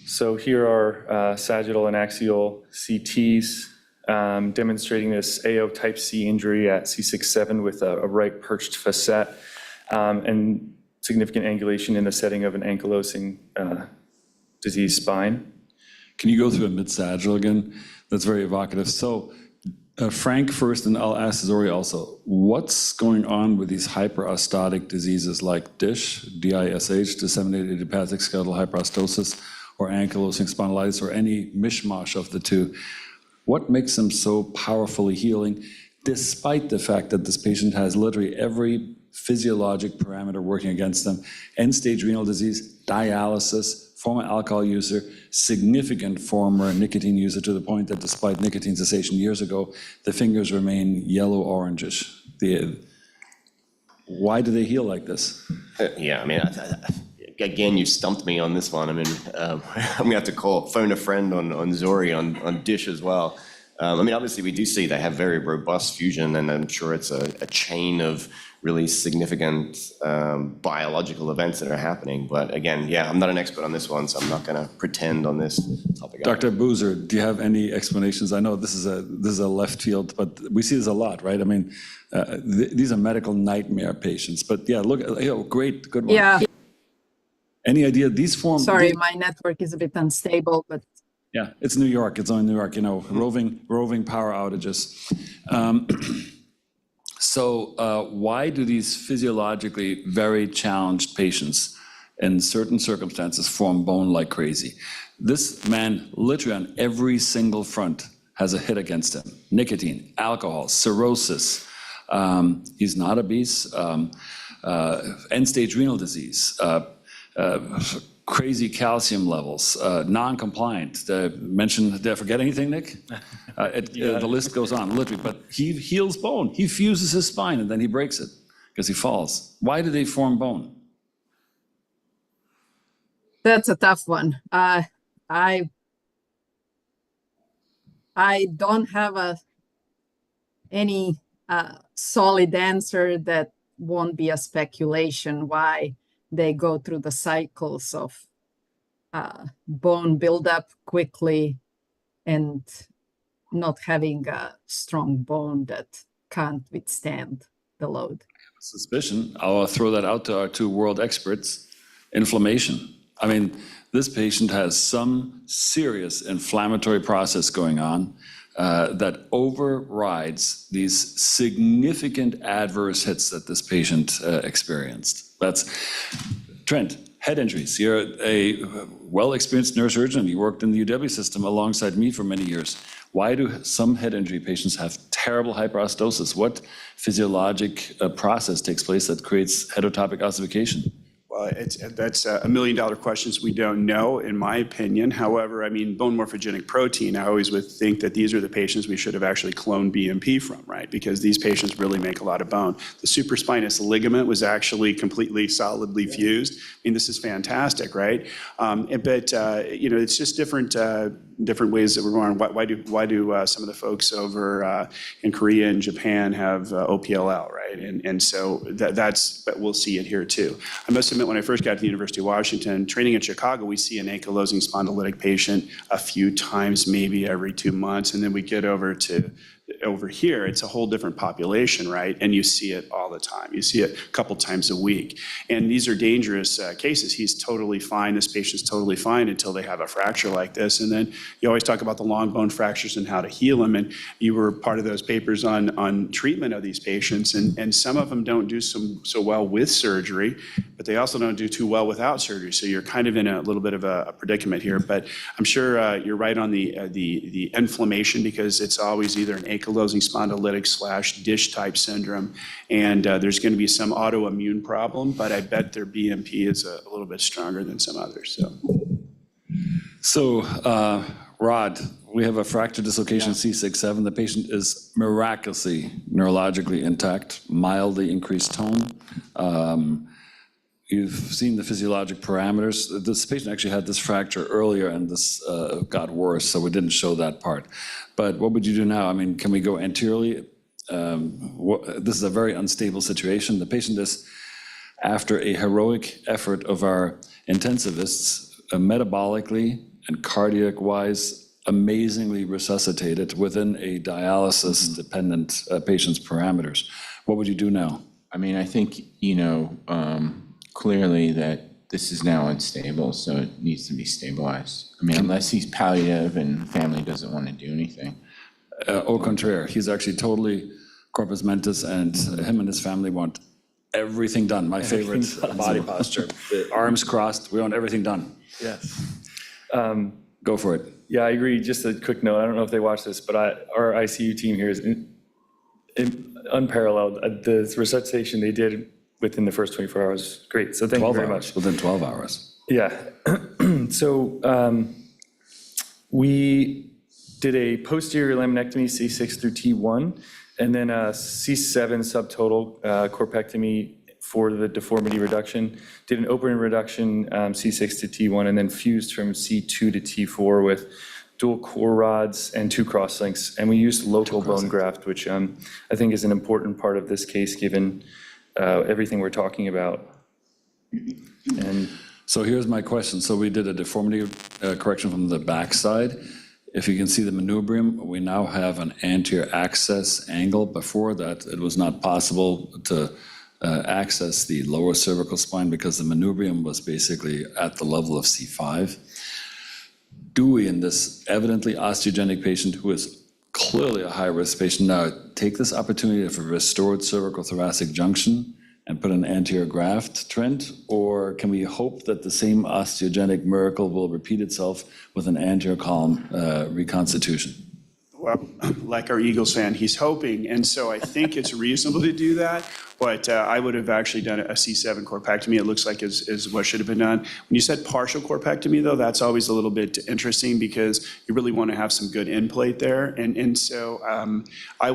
Speaker 8: So here are sagittal and axial CTs demonstrating this AO type C injury at C6-7 with a right perched facet and significant angulation in the setting of an ankylosing disease spine.
Speaker 2: Can you go through a mid-sagittal again? That's very evocative. So Frank first, and I'll ask Zori also, what's going on with these hyperostotic diseases like DISH, D-I-S-H, disseminated idiopathic skeletal hyperostosis, or ankylosing spondylitis, or any mishmash of the two? What makes them so powerfully healing, despite the fact that this patient has literally every physiologic parameter working against them? End-stage renal disease, dialysis, former alcohol user, significant former nicotine user, to the point that despite nicotine cessation years ago, the fingers remain yellow-orangish. Why do they heal like this?
Speaker 5: Yeah, I mean, again, you stumped me on this one. I mean, I'm gonna have to phone a friend on Zori on DISH as well. I mean, obviously, we do see they have very robust fusion, and I'm sure it's a chain of really significant biological events that are happening. But again, yeah, I'm not an expert on this one, so I'm not going to pretend on this topic.
Speaker 2: Dr. Boozer, do you have any explanations? I know this is a left field, but we see this a lot, right? I mean, these are medical nightmare patients. But yeah, look, great, good one.
Speaker 7: Yeah,
Speaker 2: Any idea these form?
Speaker 7: sorry, my network is a bit unstable, but
Speaker 2: Yeah, it's New York. It's only New York. Roving power outages. So why do these physiologically very challenged patients in certain circumstances form bone like crazy? This man, literally on every single front, has a hit against him. Nicotine, alcohol, cirrhosis. He's not obese. End-stage renal disease. crazy calcium levels, non-compliant. Did I forget anything, Nick? The list goes on, literally, but he heals bone. He fuses his spine and then he breaks it because he falls. Why do they form bone?
Speaker 7: That's a tough one. I don't have any solid answer that won't be a speculation why they go through the cycles of bone buildup quickly and not having a strong bone that can't withstand the load.
Speaker 2: Suspicion, I'll throw that out to our two world experts, inflammation. I mean, this patient has some serious inflammatory process going on that overrides these significant adverse hits that this patient experienced. That's Trent, head injuries. You're a well-experienced neurosurgeon. You worked in the UW system alongside me for many years. Why do some head injury patients have terrible hyperostosis? What physiologic process takes place that creates heterotopic ossification?
Speaker 1: Well, that's $1 million questions we don't know, in my opinion. However, I mean, bone morphogenic protein, I always would think that these are the patients we should have actually cloned BMP from, right? Because these patients really make a lot of bone. The supraspinous ligament was actually completely solidly fused. I mean, this is fantastic, right? But it's just different ways that we're going. Why do some of the folks over in Korea and Japan have OPLL, right? And so but we'll see it here too. I must admit, when I first got to the University of Washington, training in Chicago, we see an ankylosing spondylitic patient a few times, maybe every 2 months, and then we get over here, it's a whole different population, right? And you see it all the time. You see it a couple times a week. And these are dangerous cases. He's totally fine. This patient's totally fine until they have a fracture like this. And then you always talk about the long bone fractures and how to heal them. And you were part of those papers on treatment of these patients. And some of them don't do so well with surgery, but they also don't do too well without surgery. So you're kind of in a little bit of a predicament here. But I'm sure you're right on the inflammation, because it's always either an ankylosing spondylitic / dish type syndrome, and there's going to be some autoimmune problem, but I bet their BMP is a little bit stronger than some others. So,
Speaker 2: Rod, we have a fracture dislocation C6-7. The patient is miraculously neurologically intact, mildly increased tone. You've seen the physiologic parameters. This patient actually had this fracture earlier and this got worse, so we didn't show that part. But what would you do now? I mean, can we go anteriorly? This is a very unstable situation. The patient is, after a heroic effort of our intensivists, metabolically and cardiac-wise, amazingly resuscitated within a dialysis-dependent patient's parameters. What would you do now?
Speaker 4: I mean, I think, clearly that this is now unstable, so it needs to be stabilized. I mean, unless he's palliative and family doesn't want to do anything.
Speaker 2: Au contraire, he's actually totally corpus mentis, and him and his family want everything done. My favorite body posture. The arms crossed, we want everything done.
Speaker 8: Yes.
Speaker 2: Go for it.
Speaker 8: Yeah, I agree. Just a quick note, I don't know if they watch this, but our ICU team here is unparalleled. The resuscitation they did within the first 24 hours, great. So thank you very much.
Speaker 2: Within 12 hours.
Speaker 8: Yeah. So we did a posterior laminectomy, C6 through T1, and then a C7 subtotal corpectomy for the deformity reduction. Did an open reduction, C6 to T1, and then fused from C2 to T4 with dual core rods and 2 crosslinks. And we used local bone graft, which I think is an important part of this case, given everything we're talking about. And
Speaker 2: so here's my question. So we did a deformity correction from the backside. If you can see the manubrium, we now have an anterior access angle. Before that, it was not possible to access the lower cervical spine because the manubrium was basically at the level of C5. Do we, in this evidently osteogenic patient who is clearly a high-risk patient, now take this opportunity for restored cervical thoracic junction and put an anterior graft, Trent? Or can we hope that the same osteogenic miracle will repeat itself with an anterior column reconstitution?
Speaker 1: Well, like our Eagles fan, he's hoping, and so I think it's reasonable to do that. What I would have actually done a C7 corpectomy, it looks like is what should have been done. When you said partial corpectomy, though, that's always a little bit interesting because you really want to have some good end plate there. And so I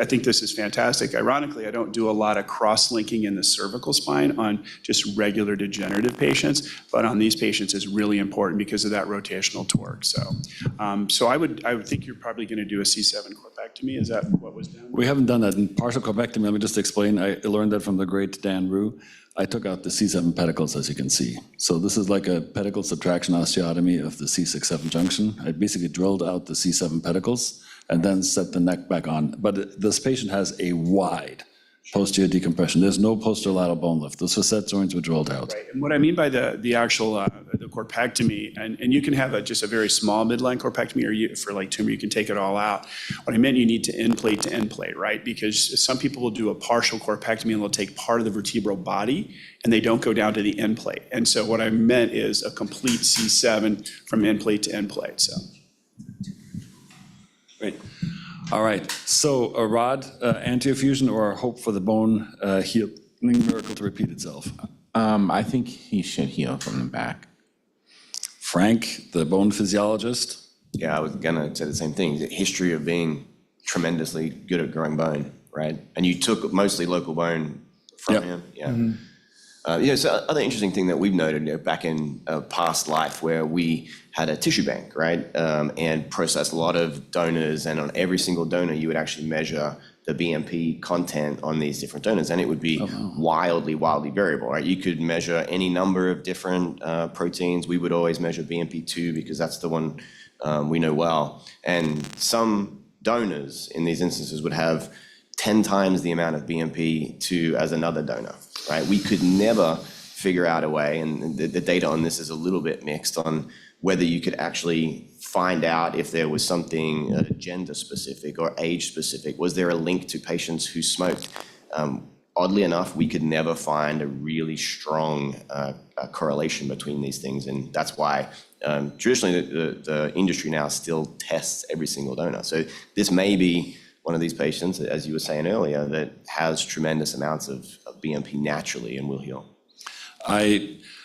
Speaker 1: think this is fantastic. Ironically, I don't do a lot of cross-linking in the cervical spine on just regular degenerative patients, but on these patients is really important because of that rotational torque. So I would think you're probably going to do a C7 corpectomy. Is that what was done?
Speaker 2: We haven't done that in partial corpectomy. Let me just explain. I learned that from the great Dan Rue. I took out the C7 pedicles, as you can see. So this is like a pedicle subtraction osteotomy of the C6-7 junction. I basically drilled out the C7 pedicles and then set the neck back on. But this patient has a wide posterior decompression. There's no posterolateral bone lift. Those facet joints were drilled out.
Speaker 1: Right. And what I mean by the actual the corpectomy, and you can have just a very small midline corpectomy, or for like tumor, you can take it all out. What I meant, you need to end plate, right? Because some people will do a partial corpectomy and they'll take part of the vertebral body and they don't go down to the end plate. And so what I meant is a complete C7 from end plate to end plate. So.
Speaker 2: Great. All right, so a rod anti-fusion or hope for the bone healing miracle to repeat itself?
Speaker 4: I think he should heal from the back.
Speaker 2: Frank, the bone physiologist?
Speaker 5: Yeah, I was gonna say the same thing. The history of being tremendously good at growing bone, right? And you took mostly local bone from
Speaker 2: Yep.
Speaker 5: him, yeah. So other interesting thing that we've noted back in a past life where we had a tissue bank, right? And processed a lot of donors, and on every single donor, you would actually measure the BMP content on these different donors, and it would be wildly variable, right? You could measure any number of different proteins. We would always measure BMP2 because that's the one we know well. And some donors in these instances would have 10 times the amount of BMP2 as another donor, right? We could never figure out a way, and the data on this is a little bit mixed on whether you could actually find out if there was something gender specific or age specific. Was there a link to patients who smoked? Oddly enough, we could never find a really strong correlation between these things, and that's why traditionally the industry now still tests every single donor. So this may be one of these patients, as you were saying earlier, that has tremendous amounts of BMP naturally and will heal.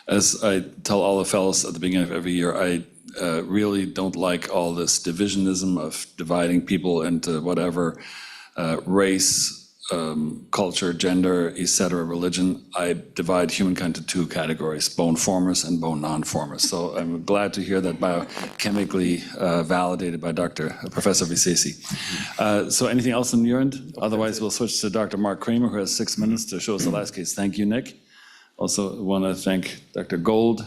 Speaker 2: As I tell all the fellows at the beginning of every year, I really don't like all this divisionism of dividing people into whatever race, culture, gender, etc., religion. I divide humankind into two categories, bone formers and bone non-formers. So I'm glad to hear that biochemically validated by Professor Vizesi. So anything else on your end? Otherwise, we'll switch to Dr. Mark Kramer, who has 6 minutes to show us the last case. Thank you, Nick. Also want to thank Dr. Gold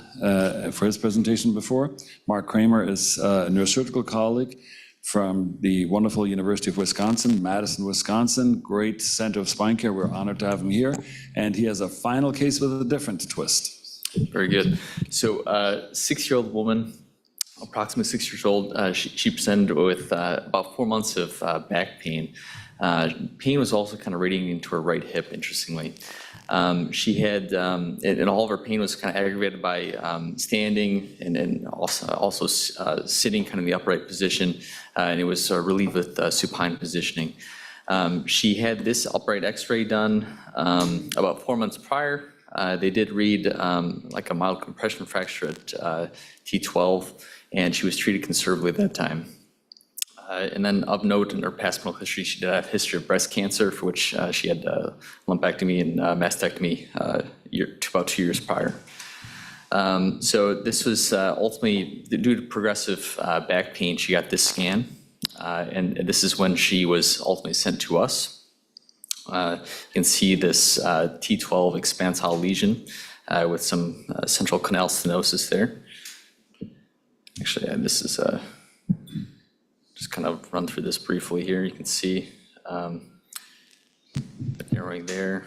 Speaker 2: for his presentation before. Mark Kramer is a neurosurgical colleague from the wonderful University of Wisconsin, Madison, Wisconsin. Great center of spine care. We're honored to have him here. And he has a final case with a different twist.
Speaker 9: Very good. So 6-year-old woman, approximately 6 years old, she presented with about 4 months of back pain. Pain was also kind of radiating into her right hip, interestingly. She had, and all of her pain was kind of aggravated by standing and also sitting kind of in the upright position, and it was relieved with supine positioning. She had this upright x-ray done about 4 months prior. They did read like a mild compression fracture at T12, and she was treated conservatively at that time. And then of note in her past medical history, she did have a history of breast cancer, for which she had lumpectomy and mastectomy about 2 years prior. So this was ultimately due to progressive back pain. She got this scan, and this is when she was ultimately sent to us. You can see this T12 expansile lesion with some central canal stenosis there. Actually, this is just kind of run through this briefly here. You can see the narrowing there,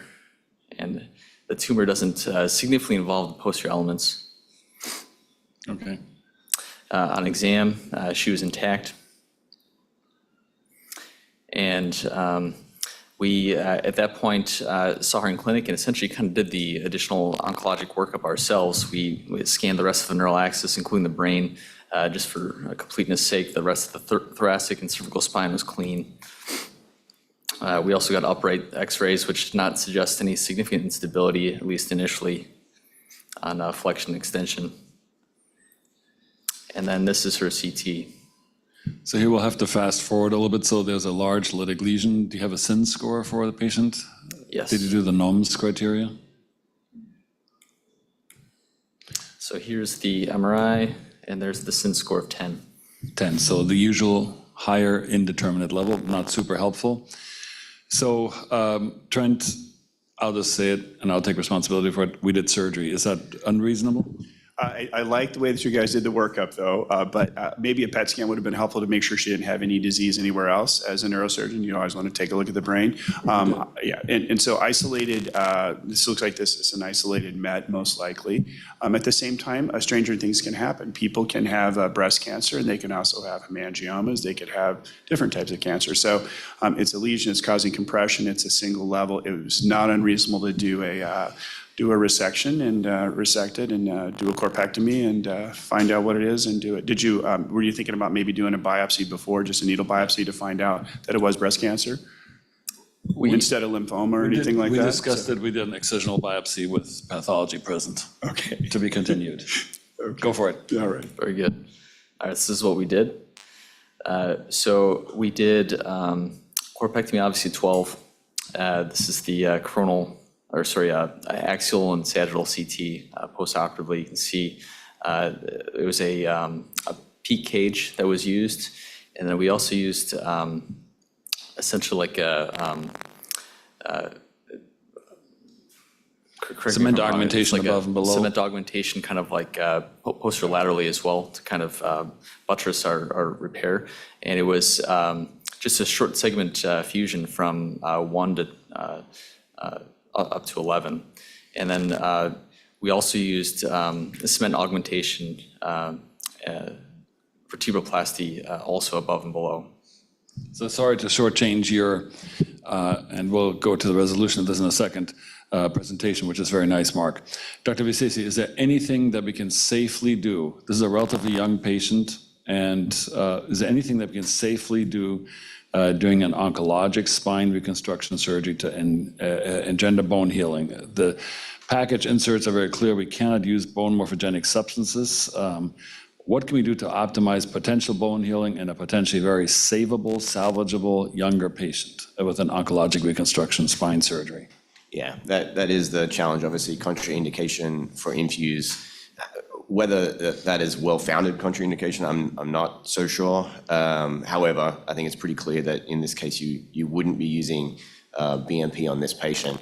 Speaker 9: and the tumor doesn't significantly involve the posterior elements.
Speaker 2: Okay.
Speaker 9: On exam, she was intact. And we, at that point, saw her in clinic and essentially kind of did the additional oncologic workup ourselves. We scanned the rest of the neural axis, including the brain, just for completeness sake. The rest of the thoracic and cervical spine was clean. We also got upright x-rays, which did not suggest any significant instability, at least initially, on flexion extension. And then this is her CT.
Speaker 2: So here we'll have to fast forward a little bit. So there's a large lytic lesion. Do you have a SIN score for the patient?
Speaker 9: Yes.
Speaker 2: Did you do the NOMS criteria?
Speaker 9: So here's the MRI, and there's the SIN score of 10.
Speaker 2: 10, so the usual higher indeterminate level, not super helpful. So Trent, I'll just say it, and I'll take responsibility for it. We did surgery. Is that unreasonable?
Speaker 1: I like the way that you guys did the workup, though, but maybe a PET scan would have been helpful to make sure she didn't have any disease anywhere else. As a neurosurgeon, you always want to take a look at the brain. Yeah, and so isolated, this looks like this is an isolated met, most likely. At the same time, stranger things can happen. People can have breast cancer, and they can also have hemangiomas. They could have different types of cancer. So it's a lesion, it's causing compression, it's a single level. It was not unreasonable to do a resection and resect it and do a corpectomy and find out what it is and do it. Did you, were you thinking about maybe doing a biopsy before, just a needle biopsy to find out that it was breast cancer? Instead of lymphoma or anything like that?
Speaker 2: We discussed it. We did an excisional biopsy with pathology present.
Speaker 1: Okay.
Speaker 2: To be continued. Go for it.
Speaker 1: All right.
Speaker 9: Very good. All right, so this is what we did. So we did corpectomy, obviously 12. This is the coronal, or sorry, axial and sagittal CT postoperatively. You can see it was a peak cage that was used, and then we also used essentially like a
Speaker 2: Cement augmentation above and below.
Speaker 9: Cement augmentation kind of like posterolaterally as well to kind of buttress our repair. And it was just a short segment fusion from 1 to up to 11. And then we also used cement augmentation vertebroplasty also above and below.
Speaker 2: So sorry to shortchange your, and we'll go to the resolution of this in a second, presentation, which is very nice, Mark. Dr. Vizesi, is there anything that we can safely do? This is a relatively young patient, and is there anything that we can safely do doing an oncologic spine reconstruction surgery to engender bone healing? The package inserts are very clear. We cannot use bone morphogenic substances. What can we do to optimize potential bone healing in a potentially very savable, salvageable younger patient with an oncologic reconstruction spine surgery?
Speaker 5: Yeah, that is the challenge, obviously, contraindication for infuse. Whether that is well-founded contraindication, I'm not so sure. However, I think it's pretty clear that in this case, you wouldn't be using BMP on this patient.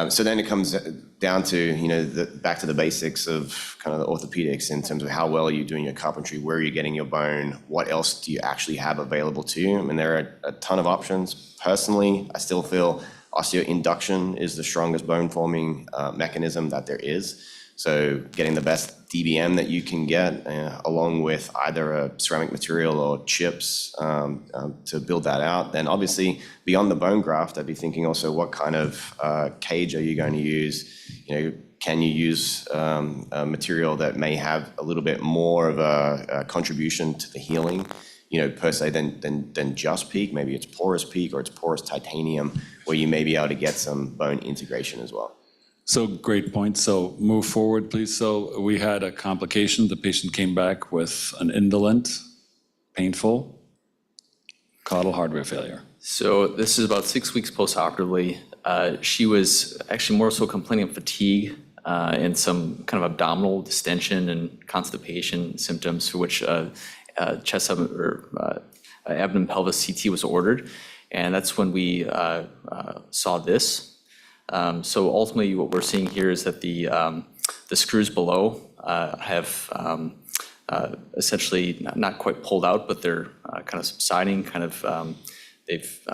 Speaker 5: So then it comes down to, back to the basics of kind of the orthopedics in terms of how well are you doing your carpentry, where are you getting your bone, what else do you actually have available to you? I mean, there are a ton of options. Personally, I still feel osteoinduction is the strongest bone-forming mechanism that there is. So getting the best DBM that you can get, along with either a ceramic material or chips to build that out. Then obviously, beyond the bone graft, I'd be thinking also what kind of cage are you going to use? Can you use a material that may have a little bit more of a contribution to the healing, per se, than just PEEK? Maybe it's porous PEEK or it's porous titanium, where you may be able to get some bone integration as well.
Speaker 2: So great point. So move forward, please. So we had a complication. The patient came back with an indolent, painful caudal hardware failure.
Speaker 9: So this is about 6 weeks postoperatively. She was actually more so complaining of fatigue and some kind of abdominal distension and constipation symptoms, for which chest or abdomen pelvis CT was ordered. And that's when we saw this. So ultimately, what we're seeing here is that the screws below have essentially not quite pulled out, but they're kind of subsiding. They've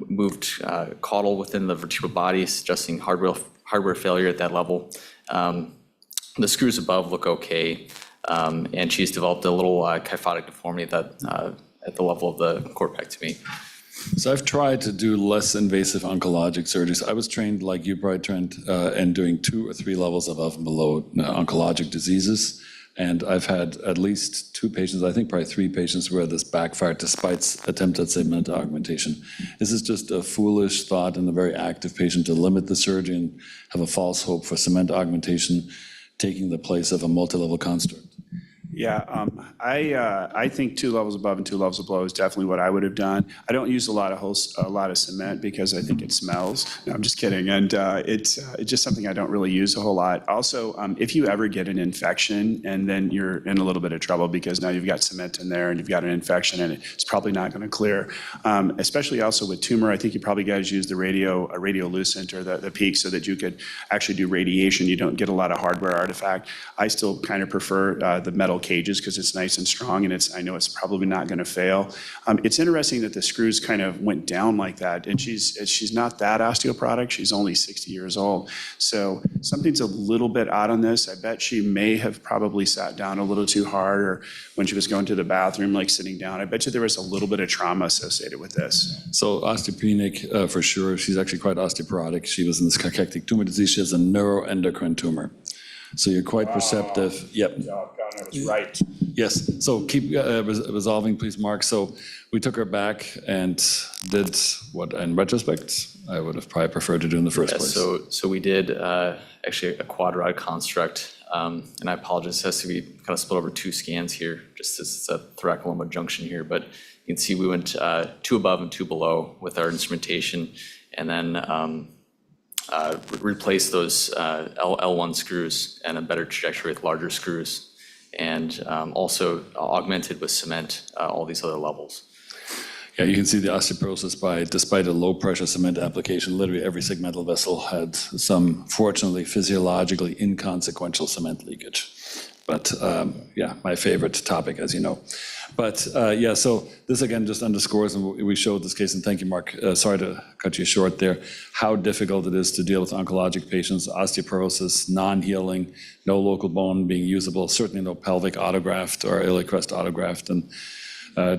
Speaker 9: moved caudal within the vertebral body, suggesting hardware failure at that level. The screws above look okay, and she's developed a little kyphotic deformity at the level of the corpectomy.
Speaker 2: So I've tried to do less invasive oncologic surgeries. I was trained, like you probably trained, in doing 2 or 3 levels above and below oncologic diseases. And I've had at least 2 patients, I think probably 3 patients, where this backfired despite attempted cement augmentation. This is just a foolish thought in a very active patient to limit the surgery and have a false hope for cement augmentation taking the place of a multi-level construct.
Speaker 1: Yeah, I think 2 levels above and 2 levels below is definitely what I would have done. I don't use a lot of cement because I think it smells. No, I'm just kidding. And it's just something I don't really use a whole lot. Also, if you ever get an infection and then you're in a little bit of trouble because now you've got cement in there and you've got an infection and it's probably not going to clear. Especially also with tumor, I think you probably guys use the radiolucent or the peak so that you could actually do radiation. You don't get a lot of hardware artifact. I still kind of prefer the metal cages because it's nice and strong and I know it's probably not going to fail. It's interesting that the screws kind of went down like that, and she's not that osteoporotic. She's only 60 years old. So something's a little bit odd on this. I bet she may have probably sat down a little too hard, or when she was going to the bathroom, like sitting down. I bet you there was a little bit of trauma associated with this.
Speaker 2: So osteopenic for sure. She's actually quite osteoporotic. She was in this cachectic tumor disease. She has a neuroendocrine tumor. So you're quite perceptive. Yep.
Speaker 1: Oh, God, I was right.
Speaker 2: Yes. So keep resolving, please, Mark. So we took her back and did what, in retrospect, I would have probably preferred to do in the first place.
Speaker 9: So we did actually a quad rod construct, and I apologize, it has to be kind of split over 2 scans here, just as it's a thoracolumbar junction here, but you can see we went 2 above and 2 below with our instrumentation, and then replace those L1 screws and a better trajectory with larger screws, and also augmented with cement all these other levels.
Speaker 2: Yeah, you can see the osteoporosis despite a low pressure cement application, literally every segmental vessel had some, fortunately, physiologically inconsequential cement leakage. But yeah, my favorite topic, as you know. But yeah, so this again just underscores, and we showed this case, and thank you, Mark. Sorry to cut you short there, how difficult it is to deal with oncologic patients, osteoporosis, non-healing, no local bone being usable, certainly no pelvic autograft or iliac crest autograft, and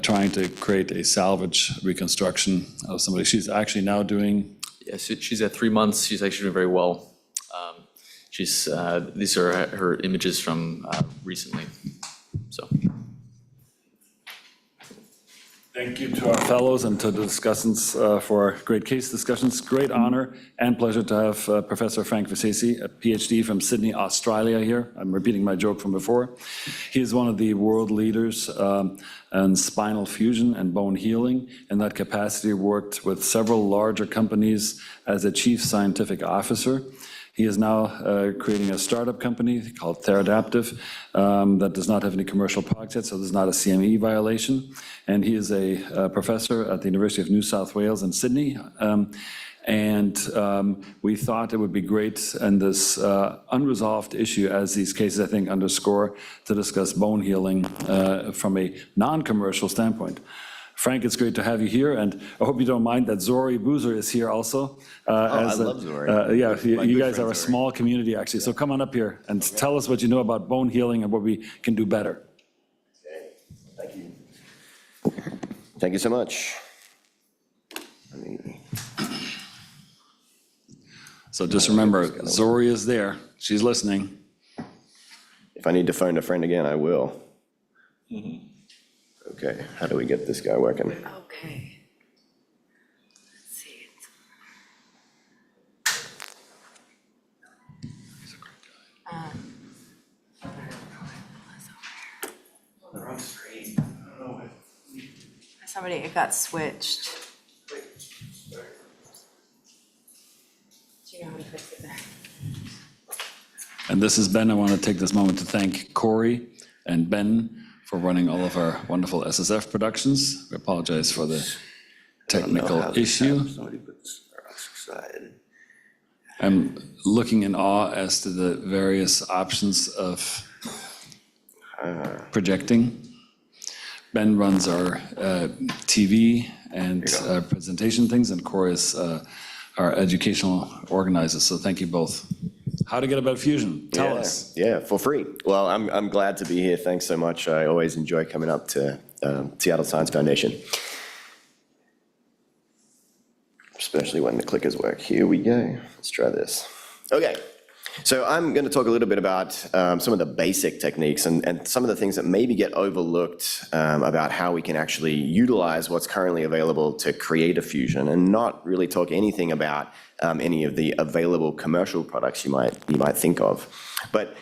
Speaker 2: trying to create a salvage reconstruction of somebody. She's actually now doing...
Speaker 9: Yes, she's at 3 months. She's actually doing very well. These are her images from recently, so.
Speaker 2: Thank you to our fellows and to the discussants for great case discussions. Great honor and pleasure to have Professor Frank Vizesi, a PhD from Sydney, Australia here. I'm repeating my joke from before. He is one of the world leaders in spinal fusion and bone healing. In that capacity, worked with several larger companies as a chief scientific officer. He is now creating a startup company called Theradaptive that does not have any commercial products yet, so there's not a CME violation. And he is a professor at the University of New South Wales in Sydney. We thought it would be great in this unresolved issue, as these cases, I think, underscore, to discuss bone healing from a non-commercial standpoint. Frank, it's great to have you here, and I hope you don't mind that Zori Boozer is here also.
Speaker 5: I love Zori.
Speaker 2: Yeah, you guys are a small community, actually, so come on up here and tell us what you know about bone healing and what we can do better.
Speaker 5: Thank you. Thank you so much.
Speaker 2: So just remember, Zori is there. She's listening.
Speaker 5: If I need to phone a friend again, I will. Okay, how do we get this guy working?
Speaker 10: Okay. Let's see. Somebody, it got switched. Do you know how to fix it there?
Speaker 2: And this is Ben. I want to take this moment to thank Corey and Ben for running all of our wonderful SSF productions. We apologize for the technical issue. I'm looking in awe as to the various options of projecting. Ben runs our TV and presentation things, and Corey is our educational organizer. So thank you both. How to get about fusion? Tell us.
Speaker 5: Yeah, for free. Well, I'm glad to be here. Thanks so much. I always enjoy coming up to Seattle Science Foundation, especially when the clickers work. Here we go. Let's try this. Okay. So I'm going to talk a little bit about some of the basic techniques and some of the things that maybe get overlooked about how we can actually utilize what's currently available to create a fusion, and not really talk anything about any of the available commercial products you might think of. But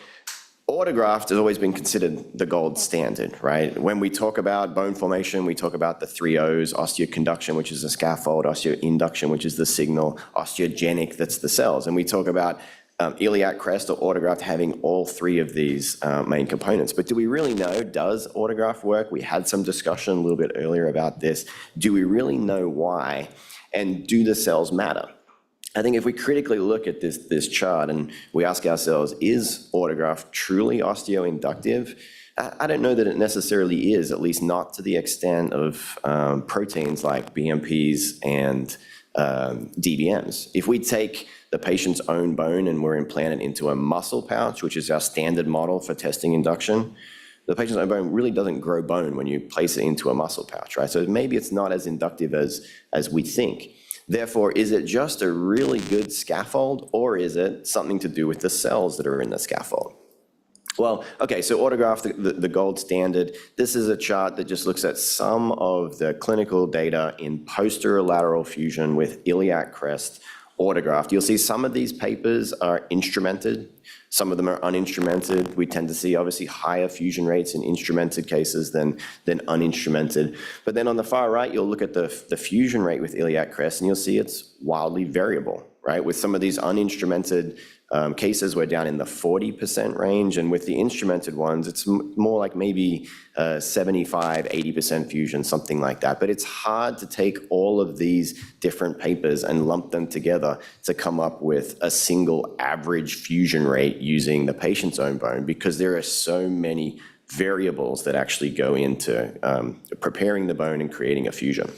Speaker 5: autograft has always been considered the gold standard, right? When we talk about bone formation, we talk about the 3 O's: osteoconduction, which is the scaffold; osteoinduction, which is the signal; osteogenic, that's the cells. And we talk about iliac crest or autograft having all 3 of these main components. But do we really know, does autograft work? We had some discussion a little bit earlier about this. Do we really know why? And do the cells matter? I think if we critically look at this chart and we ask ourselves, is autograft truly osteoinductive? I don't know that it necessarily is, at least not to the extent of proteins like BMPs and DBMs. If we take the patient's own bone and we're implanted into a muscle pouch, which is our standard model for testing induction, the patient's own bone really doesn't grow bone when you place it into a muscle pouch, right? So maybe it's not as inductive as we think. Therefore, is it just a really good scaffold, or is it something to do with the cells that are in the scaffold? Well, okay, so autograft, the gold standard. This is a chart that just looks at some of the clinical data in posterolateral fusion with iliac crest autograft. You'll see some of these papers are instrumented, some of them are uninstrumented. We tend to see obviously higher fusion rates in instrumented cases than uninstrumented. But then on the far right, you'll look at the fusion rate with iliac crest and you'll see it's wildly variable, right? With some of these uninstrumented cases, we're down in the 40% range, and with the instrumented ones, it's more like maybe 75, 80% fusion, something like that. But it's hard to take all of these different papers and lump them together to come up with a single average fusion rate using the patient's own bone, because there are so many variables that actually go into preparing the bone and creating a fusion.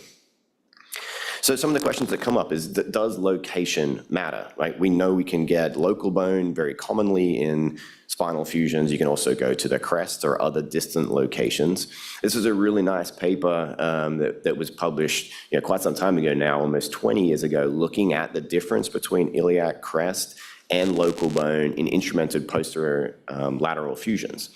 Speaker 5: So some of the questions that come up is, does location matter? Right? We know we can get local bone very commonly in spinal fusions. You can also go to the crest or other distant locations. This is a really nice paper that was published quite some time ago now, almost 20 years ago, looking at the difference between iliac crest and local bone in instrumented posterior lateral fusions.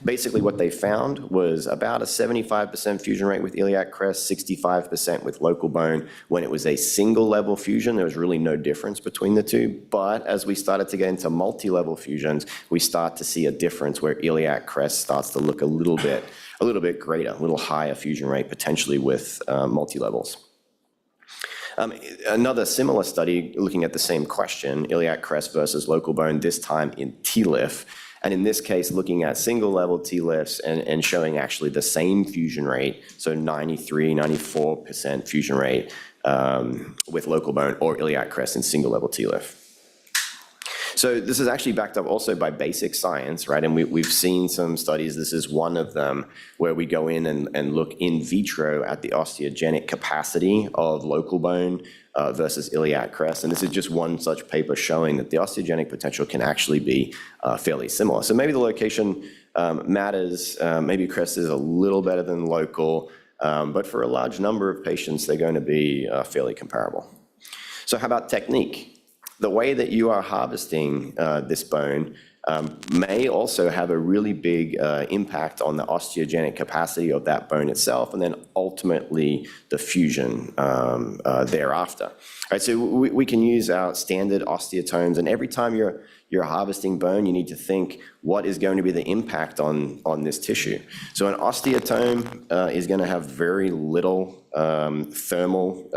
Speaker 5: Basically, what they found was about a 75% fusion rate with iliac crest, 65% with local bone. When it was a single level fusion, there was really no difference between the two. But as we started to get into multi-level fusions, we start to see a difference where iliac crest starts to look a little bit greater, a little higher fusion rate, potentially with multi-levels. Another similar study looking at the same question, iliac crest versus local bone, this time in TLIF. And in this case, looking at single level TLIFs and showing actually the same fusion rate, so 93, 94% fusion rate with local bone or iliac crest in single level TLIF. So this is actually backed up also by basic science, right? And we've seen some studies, this is one of them, where we go in and look in vitro at the osteogenic capacity of local bone versus iliac crest. And this is just one such paper showing that the osteogenic potential can actually be fairly similar. So maybe the location matters, maybe crest is a little better than local, but for a large number of patients, they're going to be fairly comparable. So how about technique? The way that you are harvesting this bone may also have a really big impact on the osteogenic capacity of that bone itself, and then ultimately the fusion thereafter. All right, so we can use our standard osteotomes, and every time you're harvesting bone, you need to think, what is going to be the impact on this tissue? So an osteotome is going to have very little thermal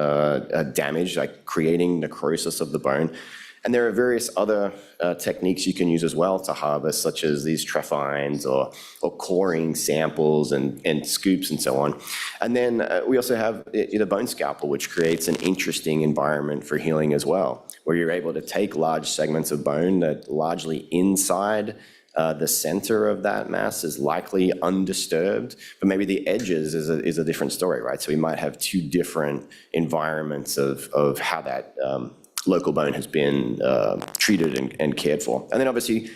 Speaker 5: damage, like creating necrosis of the bone. And there are various other techniques you can use as well to harvest, such as these trephines or coring samples and scoops and so on. And then we also have the bone scalpel, which creates an interesting environment for healing as well, where you're able to take large segments of bone that largely inside the center of that mass is likely undisturbed, but maybe the edges is a different story, right? So we might have two different environments of how that local bone has been treated and cared for. And then obviously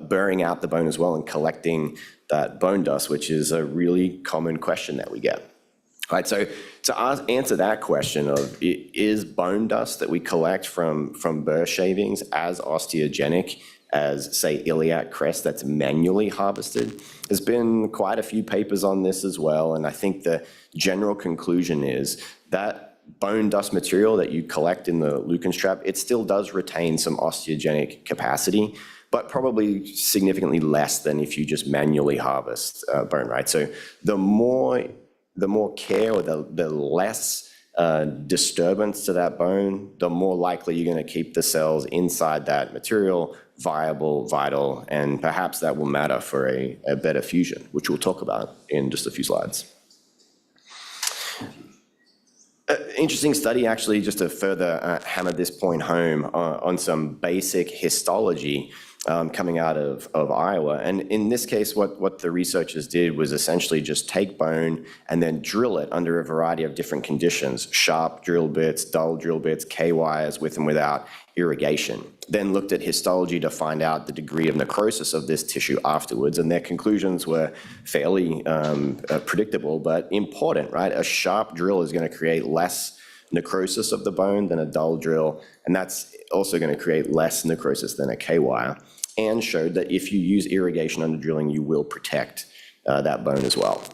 Speaker 5: burying out the bone as well and collecting that bone dust, which is a really common question that we get. Right, so to answer that question of, is bone dust that we collect from burr shavings as osteogenic as, say, iliac crest that's manually harvested. There's been quite a few papers on this as well, and I think the general conclusion is that bone dust material that you collect in the Lucan strap, it still does retain some osteogenic capacity, but probably significantly less than if you just manually harvest bone, right? So the more care or the less disturbance to that bone, the more likely you're going to keep the cells inside that material viable, vital, and perhaps that will matter for a better fusion, which we'll talk about in just a few slides. Interesting study, actually, just to further hammer this point home on some basic histology coming out of Iowa. And in this case, what the researchers did was essentially just take bone and then drill it under a variety of different conditions: sharp drill bits, dull drill bits, K-wires, with and without irrigation. Then looked at histology to find out the degree of necrosis of this tissue afterwards, and their conclusions were fairly predictable, but important, right? A sharp drill is going to create less necrosis of the bone than a dull drill, and that's also going to create less necrosis than a K-wire, and showed that if you use irrigation under drilling, you will protect that bone as well.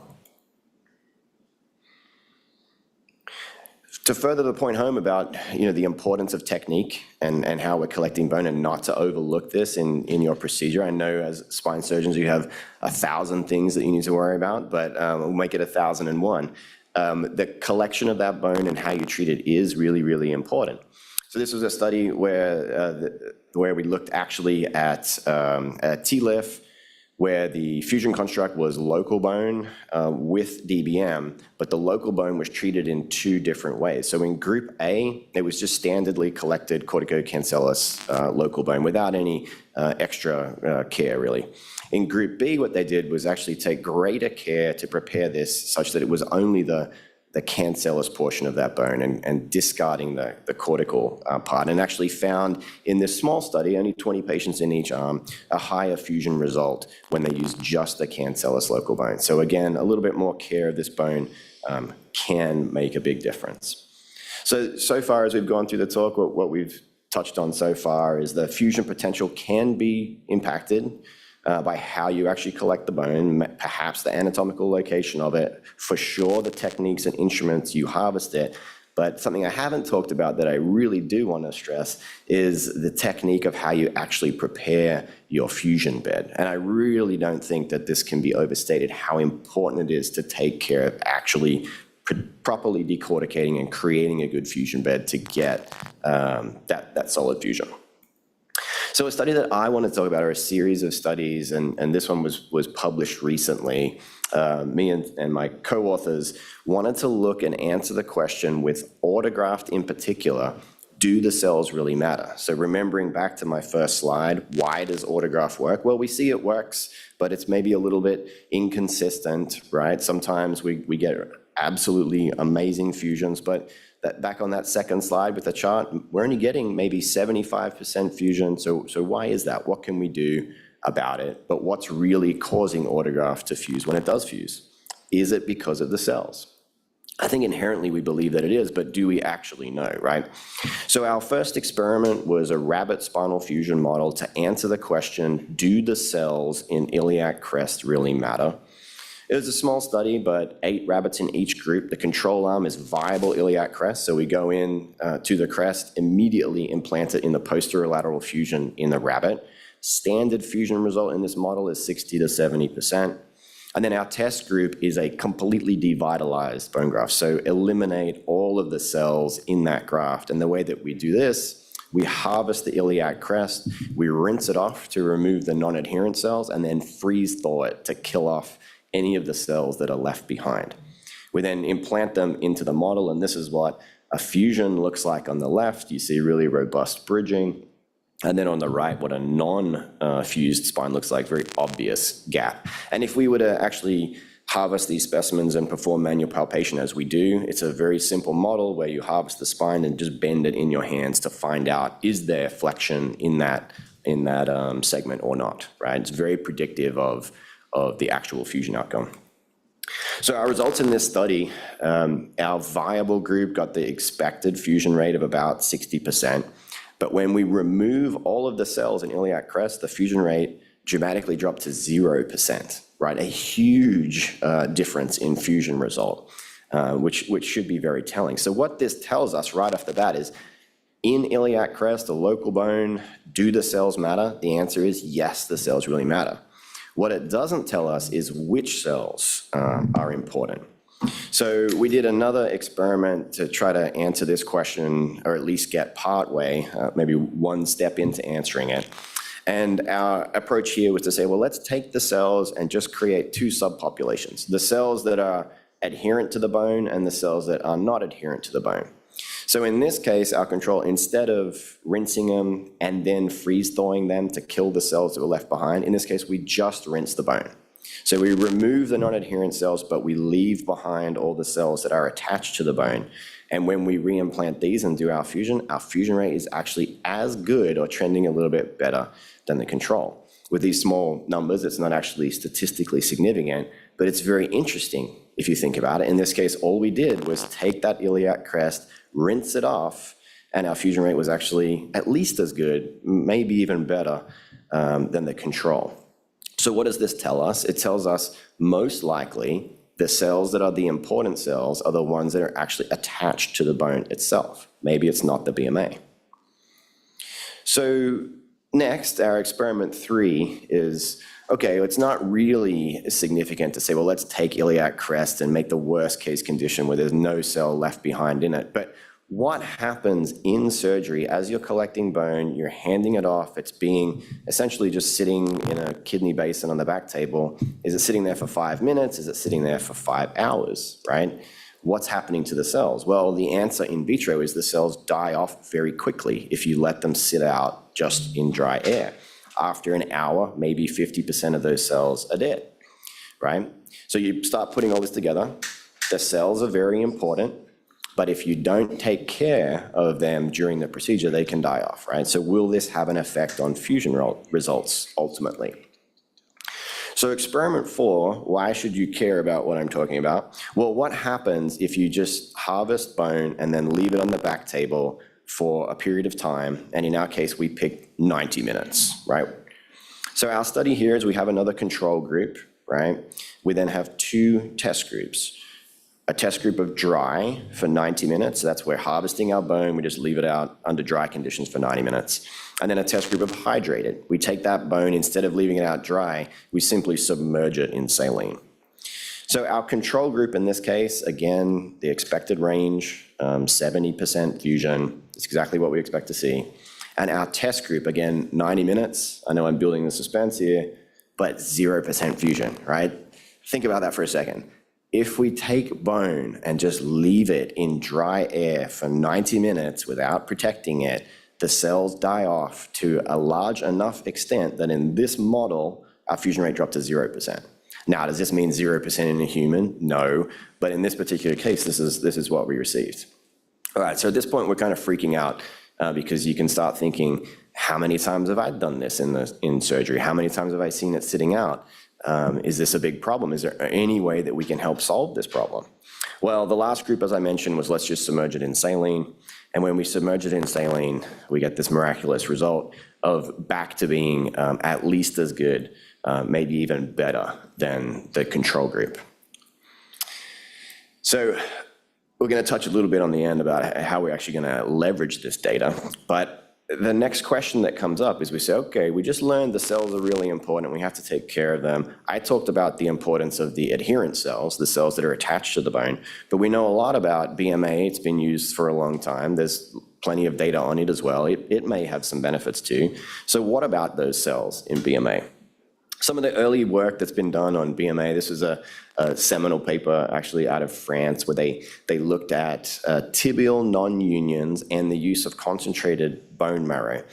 Speaker 5: To further the point home about the importance of technique and how we're collecting bone, and not to overlook this in your procedure. I know as spine surgeons you have 1,000 things that you need to worry about, but we'll make it 1,001. The collection of that bone and how you treat it is really, really important. So this was a study where we looked actually at TLIF, where the fusion construct was local bone with DBM, but the local bone was treated in 2 different ways. So in group A, it was just standardly collected corticocancellous local bone without any extra care, really. In group B, what they did was actually take greater care to prepare this such that it was only the cancellous portion of that bone and discarding the cortical part, and actually found in this small study, only 20 patients in each arm, a higher fusion result when they used just the cancellous local bone. So again, a little bit more care of this bone can make a big difference. So far as we've gone through the talk, what we've touched on so far is the fusion potential can be impacted by how you actually collect the bone, perhaps the anatomical location of it, for sure the techniques and instruments you harvest it. But something I haven't talked about that I really do want to stress is the technique of how you actually prepare your fusion bed. And I really don't think that this can be overstated, how important it is to take care of actually properly decorticating and creating a good fusion bed to get that solid fusion. So a study that I want to talk about are a series of studies, and this one was published recently. Me and my co-authors wanted to look and answer the question with autograft in particular, do the cells really matter? So remembering back to my first slide, why does autograft work? Well, we see it works, but it's maybe a little bit inconsistent, right? Sometimes we get absolutely amazing fusions, but back on that second slide with the chart, we're only getting maybe 75% fusion. So why is that? What can we do about it? But what's really causing autograft to fuse when it does fuse? Is it because of the cells? I think inherently we believe that it is, but do we actually know, right? So our first experiment was a rabbit spinal fusion model to answer the question, do the cells in iliac crest really matter? It was a small study, but 8 rabbits in each group. The control arm is viable iliac crest, so we go in to the crest, immediately implant it in the posterolateral fusion in the rabbit. Standard fusion result in this model is 60 to 70%. And then our test group is a completely devitalized bone graft, so eliminate all of the cells in that graft. And the way that we do this, we harvest the iliac crest, we rinse it off to remove the non-adherent cells, and then freeze thaw it to kill off any of the cells that are left behind. We then implant them into the model, and this is what a fusion looks like on the left. You see really robust bridging. And then on the right, what a non-fused spine looks like, very obvious gap. And if we were to actually harvest these specimens and perform manual palpation as we do, it's a very simple model where you harvest the spine and just bend it in your hands to find out, is there flexion in that segment or not, right? It's very predictive of the actual fusion outcome. So our results in this study, our viable group got the expected fusion rate of about 60%, But when we remove all of the cells in iliac crest, the fusion rate dramatically dropped to 0%, right? A huge difference in fusion result, which should be very telling. So what this tells us right off the bat is, in iliac crest, the local bone, do the cells matter? The answer is yes, the cells really matter. What it doesn't tell us is which cells are important. So we did another experiment to try to answer this question, or at least get partway, maybe one step into answering it. And our approach here was to say, well, let's take the cells and just create two subpopulations, the cells that are adherent to the bone and the cells that are not adherent to the bone. So in this case, our control, instead of rinsing them and then freeze thawing them to kill the cells that were left behind, in this case, we just rinse the bone. So we remove the non-adherent cells, but we leave behind all the cells that are attached to the bone. And when we reimplant these and do our fusion rate is actually as good or trending a little bit better than the control. With these small numbers, it's not actually statistically significant, but it's very interesting if you think about it. In this case, all we did was take that iliac crest, rinse it off, and our fusion rate was actually at least as good, maybe even better than the control. So what does this tell us? It tells us most likely the cells that are the important cells are the ones that are actually attached to the bone itself. Maybe it's not the BMA. So next, our experiment 3 is, okay, it's not really significant to say, well, let's take iliac crest and make the worst case condition where there's no cell left behind in it. But what happens in surgery as you're collecting bone, you're handing it off, it's being essentially just sitting in a kidney basin on the back table. Is it sitting there for 5 minutes? Is it sitting there for 5 hours, right? What's happening to the cells? Well, the answer in vitro is the cells die off very quickly if you let them sit out just in dry air. After an hour, maybe 50% of those cells are dead, right? So you start putting all this together. The cells are very important, but if you don't take care of them during the procedure, they can die off, right? So will this have an effect on fusion results ultimately? So experiment 4, why should you care about what I'm talking about? Well, what happens if you just harvest bone and then leave it on the back table for a period of time? And in our case, we picked 90 minutes, right? So our study here is we have another control group, right? We then have 2 test groups. A test group of dry for 90 minutes. That's where harvesting our bone, we just leave it out under dry conditions for 90 minutes. And then a test group of hydrated. We take that bone, instead of leaving it out dry, we simply submerge it in saline. So our control group in this case, again, the expected range, 70% fusion. It's exactly what we expect to see. And our test group, again, 90 minutes. I know I'm building the suspense here, but 0% fusion, right? Think about that for a second. If we take bone and just leave it in dry air for 90 minutes without protecting it, the cells die off to a large enough extent that in this model, our fusion rate dropped to 0%. Now, does this mean 0% in a human? No, but in this particular case, this is what we received. All right, so at this point, we're kind of freaking out because you can start thinking, how many times have I done this in surgery? How many times have I seen it sitting out? Is this a big problem? Is there any way that we can help solve this problem? Well, the last group, as I mentioned, was let's just submerge it in saline. And when we submerge it in saline, we get this miraculous result of back to being at least as good, maybe even better than the control group. So we're going to touch a little bit on the end about how we're actually going to leverage this data. But the next question that comes up is we say, okay, we just learned the cells are really important. We have to take care of them. I talked about the importance of the adherent cells, the cells that are attached to the bone, but we know a lot about BMA. It's been used for a long time. There's plenty of data on it as well. It may have some benefits too. So what about those cells in BMA? Some of the early work that's been done on BMA, this was a seminal paper actually out of France where they looked at tibial non-unions and the use of concentrated bone marrow.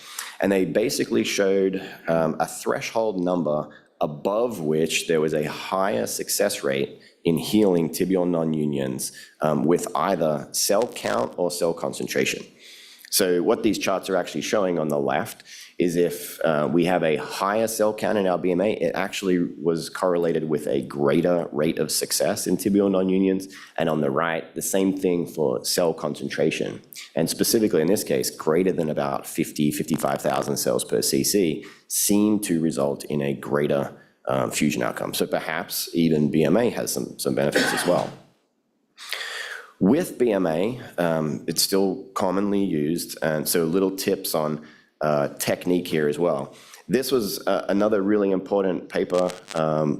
Speaker 5: And they basically showed a threshold number above which there was a higher success rate in healing tibial non-unions with either cell count or cell concentration. So what these charts are actually showing on the left is if we have a higher cell count in our BMA, it actually was correlated with a greater rate of success in tibial non-unions. And on the right, the same thing for cell concentration. And specifically in this case, greater than about 55,000 cells per cc seem to result in a greater fusion outcome. So perhaps even BMA has some benefits as well. With BMA, it's still commonly used, and so little tips on technique here as well. This was another really important paper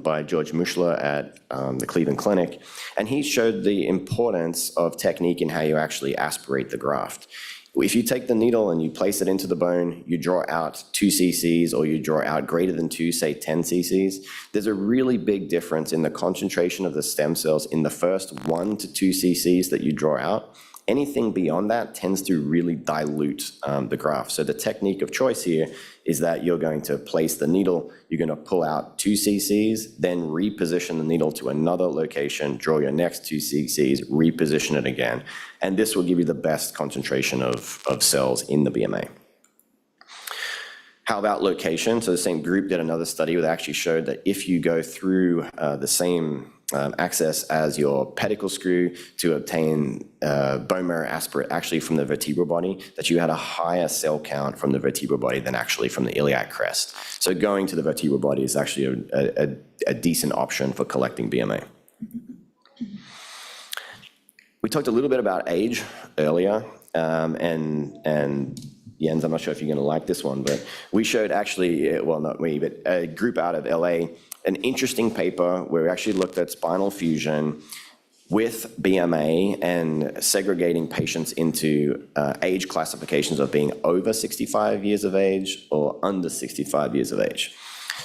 Speaker 5: by George Mushler at the Cleveland Clinic, and he showed the importance of technique in how you actually aspirate the graft. If you take the needle and you place it into the bone, you draw out 2 cc's or you draw out greater than 2, say 10 cc's, there's a really big difference in the concentration of the stem cells in the first 1 to 2 cc's that you draw out. Anything beyond that tends to really dilute the graft. So the technique of choice here is that you're going to place the needle, you're going to pull out 2 cc's, then reposition the needle to another location, draw your next 2 cc's, reposition it again. And this will give you the best concentration of cells in the BMA. How about location? So the same group did another study that actually showed that if you go through the same access as your pedicle screw to obtain bone marrow aspirate actually from the vertebral body, that you had a higher cell count from the vertebral body than actually from the iliac crest. So going to the vertebral body is actually a decent option for collecting BMA. We talked a little bit about age earlier, and Jens, I'm not sure if you're going to like this one, but we showed actually, well, not me, but a group out of LA, an interesting paper where we actually looked at spinal fusion with BMA and segregating patients into age classifications of being over 65 years of age or under 65 years of age.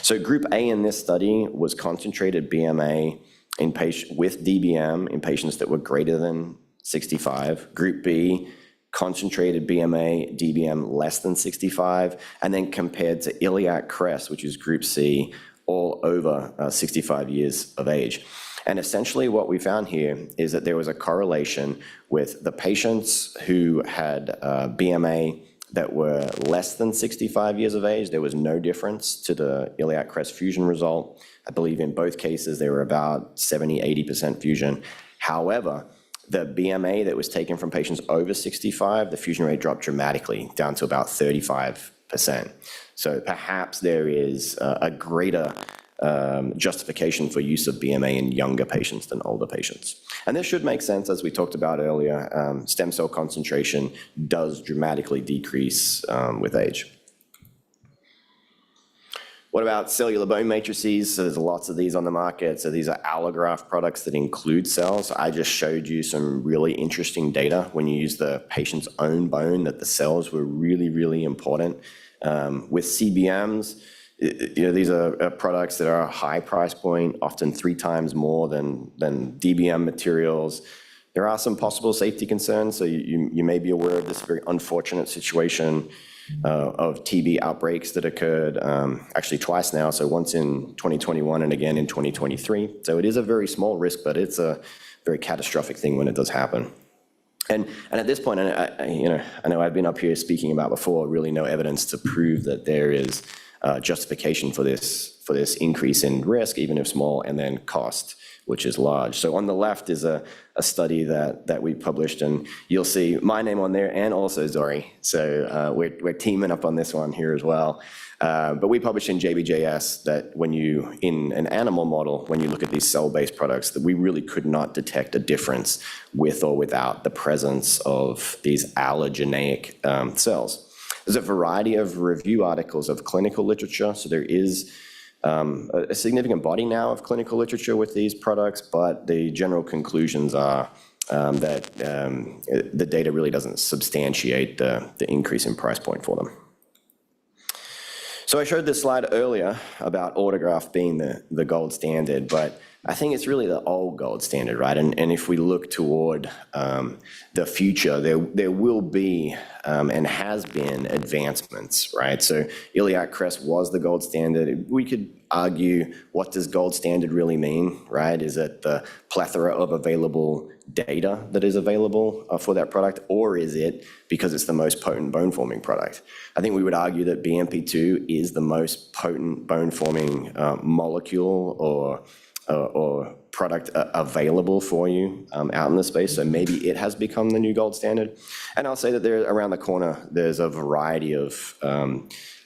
Speaker 5: So group A in this study was concentrated BMA in with DBM in patients that were greater than 65. Group B, concentrated BMA, DBM less than 65, and then compared to iliac crest, which is group C, all over 65 years of age. And essentially what we found here is that there was a correlation with the patients who had BMA that were less than 65 years of age. There was no difference to the iliac crest fusion result. I believe in both cases, they were about 70, 80% fusion. However, the BMA that was taken from patients over 65, the fusion rate dropped dramatically down to about 35%. So perhaps there is a greater justification for use of BMA in younger patients than older patients. And this should make sense, as we talked about earlier. Stem cell concentration does dramatically decrease with age. What about cellular bone matrices? So there's lots of these on the market. So these are allograft products that include cells. I just showed you some really interesting data when you use the patient's own bone that the cells were really, really important. With CBMs, these are products that are a high price point, often 3 times more than DBM materials. There are some possible safety concerns. So you may be aware of this very unfortunate situation of TB outbreaks that occurred actually twice now. So once in 2021 and again in 2023. So it is a very small risk, but it's a very catastrophic thing when it does happen. And at this point, I know I've been up here speaking about before, really no evidence to prove that there is justification for this increase in risk, even if small, and then cost, which is large. So on the left is a study that we published, and you'll see my name on there and also Zori. So we're teaming up on this one here as well. But we published in JBJS that in an animal model, when you look at these cell-based products, that we really could not detect a difference with or without the presence of these allogeneic cells. There's a variety of review articles of clinical literature. So there is a significant body now of clinical literature with these products, but the general conclusions are that the data really doesn't substantiate the increase in price point for them. So I showed this slide earlier about autograft being the gold standard, but I think it's really the old gold standard, right? And if we look toward the future, there will be and has been advancements, right? So iliac crest was the gold standard. We could argue, what does gold standard really mean, right? Is it the plethora of available data that is available for that product, or is it because it's the most potent bone-forming product? I think we would argue that BMP2 is the most potent bone-forming molecule or product available for you out in the space. So maybe it has become the new gold standard. And I'll say that there, around the corner, there's a variety of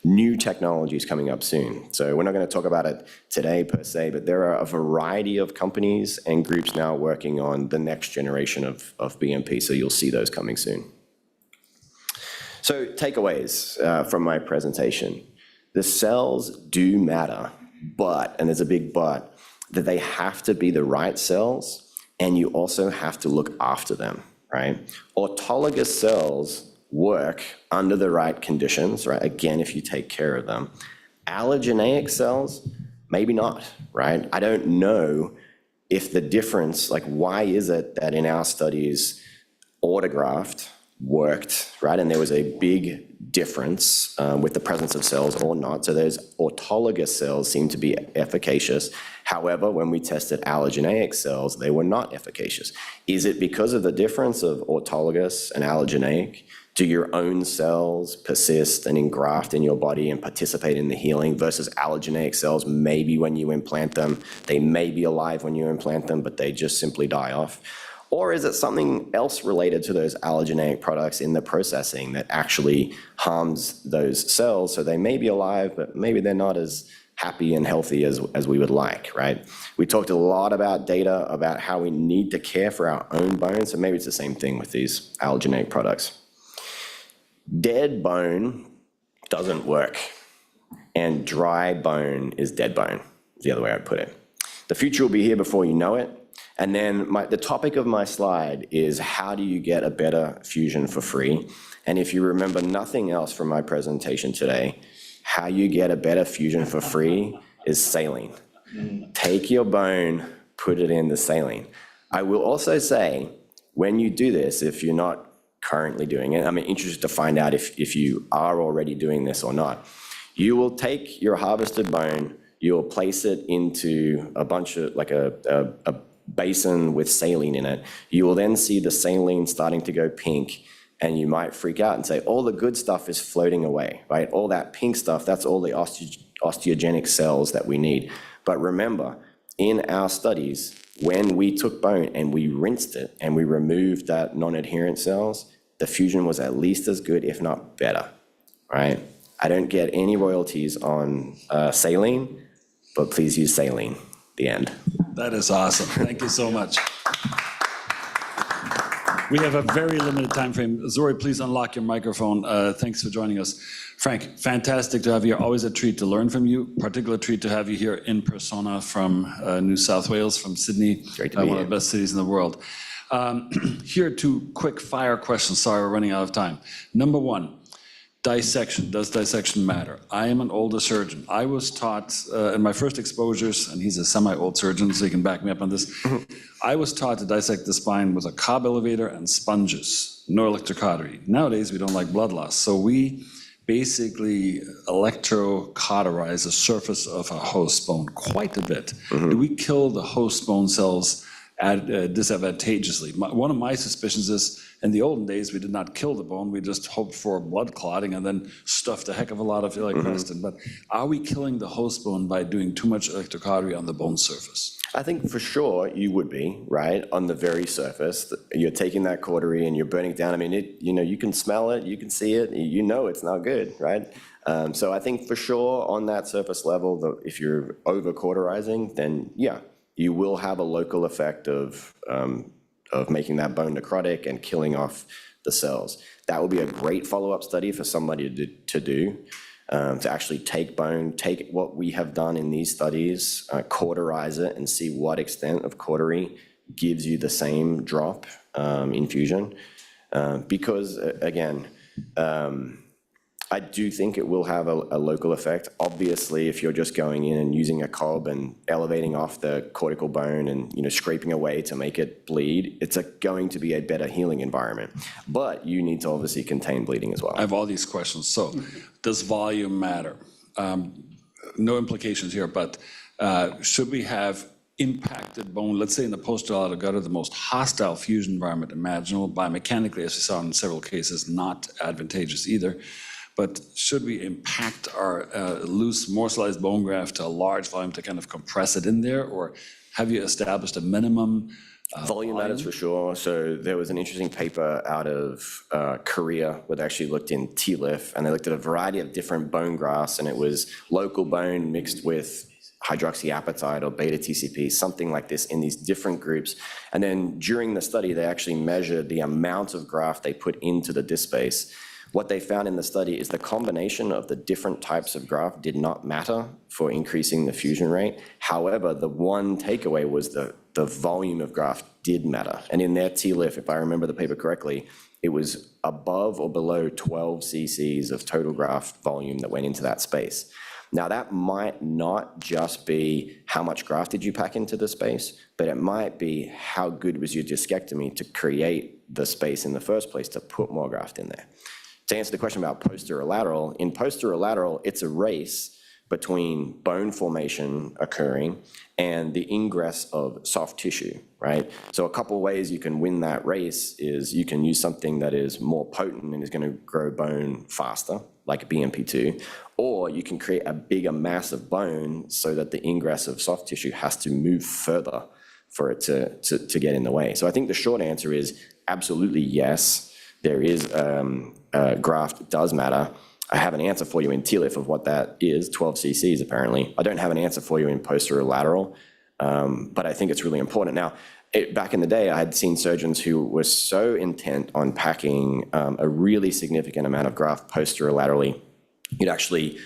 Speaker 5: new technologies coming up soon. So we're not going to talk about it today per se, but there are a variety of companies and groups now working on the next generation of BMP. So you'll see those coming soon. So takeaways from my presentation. The cells do matter, but, and there's a big but, that they have to be the right cells, and you also have to look after them, right? Autologous cells work under the right conditions, right? Again, if you take care of them. Allogeneic cells, maybe not, right? I don't know if the difference, like why is it that in our studies, autograft worked, right? And there was a big difference with the presence of cells or not. So those autologous cells seem to be efficacious. However, when we tested allogeneic cells, they were not efficacious. Is it because of the difference of autologous and allogeneic? Do your own cells persist and engraft in your body and participate in the healing versus allogeneic cells? Maybe when you implant them, they may be alive when you implant them, but they just simply die off. Or is it something else related to those allogeneic products in the processing that actually harms those cells? So they may be alive, but maybe they're not as happy and healthy as we would like, right? We talked a lot about data about how we need to care for our own bones, so maybe it's the same thing with these allogeneic products. Dead bone doesn't work, and dry bone is dead bone, is the other way I'd put it. The future will be here before you know it. And then the topic of my slide is how do you get a better fusion for free? And if you remember nothing else from my presentation today, how you get a better fusion for free is saline. Take your bone, put it in the saline. I will also say, when you do this, if you're not currently doing it, I'm interested to find out if you are already doing this or not. You will take your harvested bone, you will place it into a bunch of, like a basin with saline in it. You will then see the saline starting to go pink, and you might freak out and say, all the good stuff is floating away, right? All that pink stuff, that's all the osteogenic cells that we need. But remember, in our studies, when we took bone and we rinsed it and we removed that non-adherent cells, the fusion was at least as good, if not better, right? I don't get any royalties on saline, but please use saline. The end.
Speaker 2: That is awesome. Thank you so much. We have a very limited time frame. Zori, please unlock your microphone. Thanks for joining us. Frank, fantastic to have you. Always a treat to learn from you. Particular treat to have you here in persona from New South Wales, from Sydney,
Speaker 5: Great to be
Speaker 2: one
Speaker 5: here.
Speaker 2: of the best cities in the world. Here are two quick fire questions. Sorry, we're running out of time. Number one, dissection. Does dissection matter? I am an older surgeon. I was taught in my first exposures, and he's a semi-old surgeon, so he can back me up on this. I was taught to dissect the spine with a Cobb elevator and sponges, no electrocautery. Nowadays, we don't like blood loss, so we basically electrocauterize the surface of a host bone quite a bit. Do we kill the host bone cells disadvantageously? One of my suspicions is, in the olden days, we did not kill the bone, we just hoped for blood clotting and then stuffed a heck of a lot of iliac crest in. But are we killing the host bone by doing too much electrocautery on the bone surface?
Speaker 5: I think for sure you would be, right, on the very surface. You're taking that cautery and you're burning it down. I mean, you can smell it, you can see it, you know it's not good, right? So I think for sure on that surface level, if you're over cauterizing, then yeah, you will have a local effect of making that bone necrotic and killing off the cells. That will be a great follow-up study for somebody to do, to actually take bone, take what we have done in these studies, cauterize it, and see what extent of cautery gives you the same drop in fusion. Because, again, I do think it will have a local effect. Obviously, if you're just going in and using a cob and elevating off the cortical bone and, you know, scraping away to make it bleed, it's going to be a better healing environment. But you need to obviously contain bleeding as well.
Speaker 2: I have all these questions. So does volume matter? No implications here, but should we have impacted bone, let's say in the posterior gutter, the most hostile fusion environment imaginable, biomechanically, as we saw in several cases, not advantageous either. But should we impact our loose morselized bone graft to a large volume to kind of compress it in there? Or have you established a minimum?
Speaker 5: Volume matters for sure. So there was an interesting paper out of Korea where they actually looked in TLIF, and they looked at a variety of different bone grafts, and it was local bone mixed with hydroxyapatite or beta TCP, something like this, in these different groups. And then during the study, they actually measured the amount of graft they put into the disc space. What they found in the study is the combination of the different types of graft did not matter for increasing the fusion rate. However, the one takeaway was the volume of graft did matter. And in their TLIF, if I remember the paper correctly, it was above or below 12 cc's of total graft volume that went into that space. Now, that might not just be how much graft did you pack into the space, but it might be how good was your discectomy to create the space in the first place to put more graft in there. To answer the question about posterior lateral, in posterior lateral, it's a race between bone formation occurring and the ingress of soft tissue, right? So a couple of ways you can win that race is you can use something that is more potent and is going to grow bone faster, like BMP2, or you can create a bigger mass of bone so that the ingress of soft tissue has to move further for it to get in the way. So I think the short answer is absolutely yes, there is graft does matter. I have an answer for you in TLIF of what that is, 12 cc's apparently. I don't have an answer for you in posterior lateral, but I think it's really important. Now, back in the day, I had seen surgeons who were so intent on packing a really significant amount of graft posterior laterally, you'd actually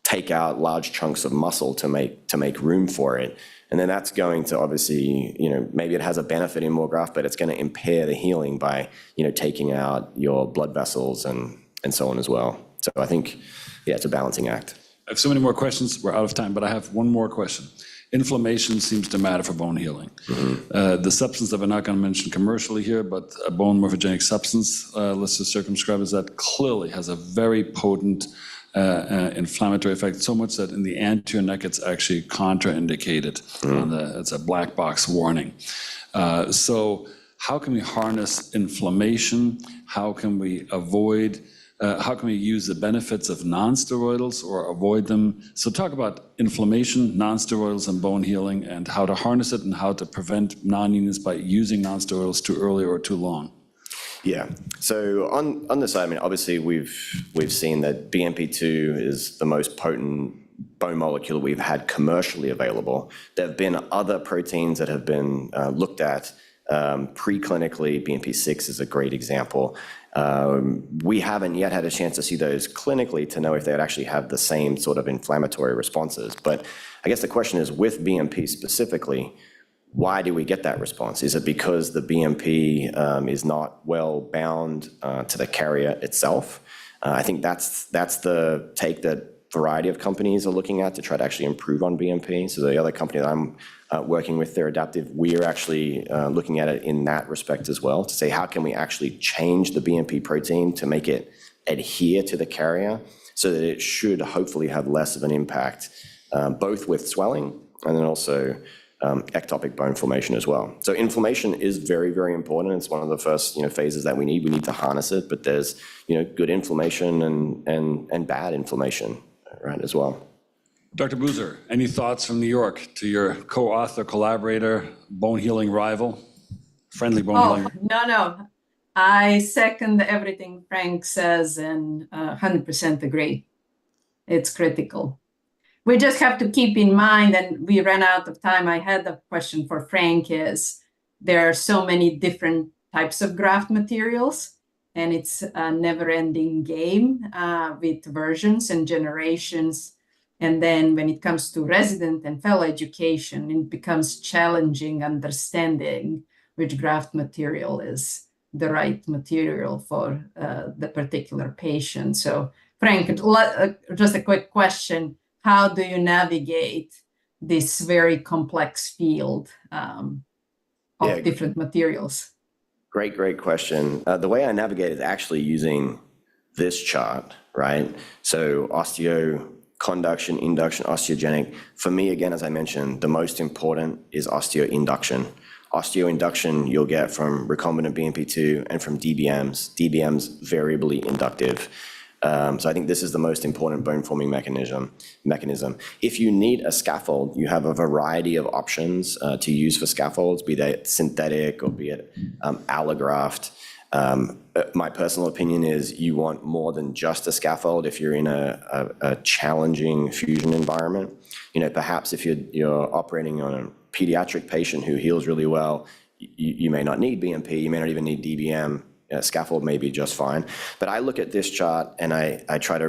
Speaker 5: take out large chunks of muscle to make room for it. And then that's going to obviously, you know, maybe it has a benefit in more graft, but it's going to impair the healing by, you know, taking out your blood vessels and so on as well. So I think, yeah, it's a balancing act.
Speaker 2: I have so many more questions. We're out of time, but I have one more question. Inflammation seems to matter for bone healing. The substance that we're not going to mention commercially here, but a bone morphogenic substance, let's just circumscribe, is that clearly has a very potent inflammatory effect, so much that in the anterior neck it's actually contraindicated. It's a black box warning. So how can we harness inflammation? How can we avoid how can we use the benefits of non-steroidals or avoid them? So talk about inflammation, non-steroidals, and bone healing, and how to harness it and how to prevent non-unions by using non-steroidals too early or too long.
Speaker 5: Yeah. So on the side, I mean, obviously we've seen that BMP2 is the most potent bone molecule we've had commercially available. There have been other proteins that have been looked at preclinically. BMP6 is a great example. We haven't yet had a chance to see those clinically to know if they would actually have the same sort of inflammatory responses. But I guess the question is, with BMP specifically, why do we get that response? Is it because the BMP is not well bound to the carrier itself? I think that's the take that variety of companies are looking at to try to actually improve on BMP. So the other company that I'm working with, they're Adaptive, we're actually looking at it in that respect as well, to say how can we actually change the BMP protein to make it adhere to the carrier so that it should hopefully have less of an impact, both with swelling and then also ectopic bone formation as well. So inflammation is very, very important. It's one of the first, phases that we need. We need to harness it, but there's, good inflammation and bad inflammation, right, as well.
Speaker 2: Dr. Boozer, any thoughts from New York to your co-author, collaborator, bone healing rival, friendly bone healing?
Speaker 7: No. I second everything Frank says and 100% agree. It's critical. We just have to keep in mind, and we ran out of time. I had a question for Frank, is there are so many different types of graft materials, and it's a never-ending game with versions and generations. And then when it comes to resident and fellow education, it becomes challenging understanding which graft material is the right material for the particular patient. So Frank, just a quick question. How do you navigate this very complex field of
Speaker 5: Yeah.
Speaker 7: different materials?
Speaker 5: Great question. The way I navigate is actually using this chart, right? So osteoconduction, induction, osteogenic. For me, again, as I mentioned, the most important is osteoinduction. Osteoinduction you'll get from recombinant BMP2 and from DBMs. DBMs variably inductive. So I think this is the most important bone-forming mechanism. If you need a scaffold, you have a variety of options to use for scaffolds, be that synthetic or be it allograft. My personal opinion is you want more than just a scaffold if you're in a challenging fusion environment. Perhaps if you're operating on a pediatric patient who heals really well, you may not need BMP, you may not even need DBM. Scaffold may be just fine. But I look at this chart and I try to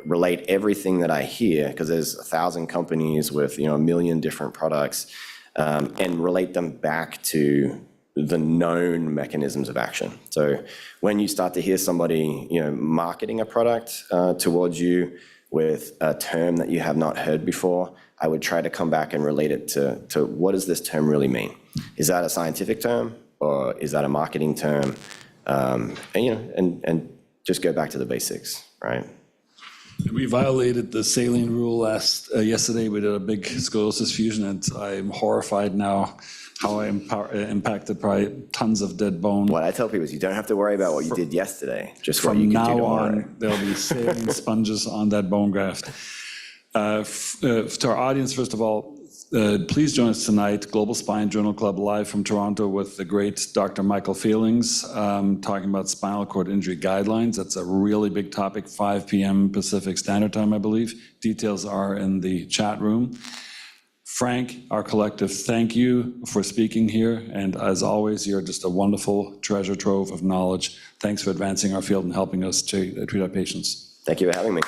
Speaker 5: relate everything that I hear, because there's 1,000 companies with 1 million different products, and relate them back to the known mechanisms of action. So when you start to hear somebody marketing a product towards you with a term that you have not heard before, I would try to come back and relate it to what does this term really mean? Is that a scientific term or is that a marketing term? And just go back to the basics, right?
Speaker 2: We violated the saline rule yesterday. We did a big scoliosis fusion, and I'm horrified now how I impacted probably tons of dead bone.
Speaker 5: What I tell people is you don't have to worry about what you did yesterday, just what you can do
Speaker 2: From now
Speaker 5: tomorrow.
Speaker 2: on, there'll be saline sponges on that bone graft. To our audience, first of all, please join us tonight, Global Spine Journal Club, live from Toronto with the great Dr. Michael Feelings, talking about spinal cord injury guidelines. That's a really big topic, 5 p.m. Pacific Standard Time, I believe. Details are in the chat room. Frank, our collective, thank you for speaking here. And as always, you're just a wonderful treasure trove of knowledge. Thanks for advancing our field and helping us to treat our patients.
Speaker 5: Thank you for having me.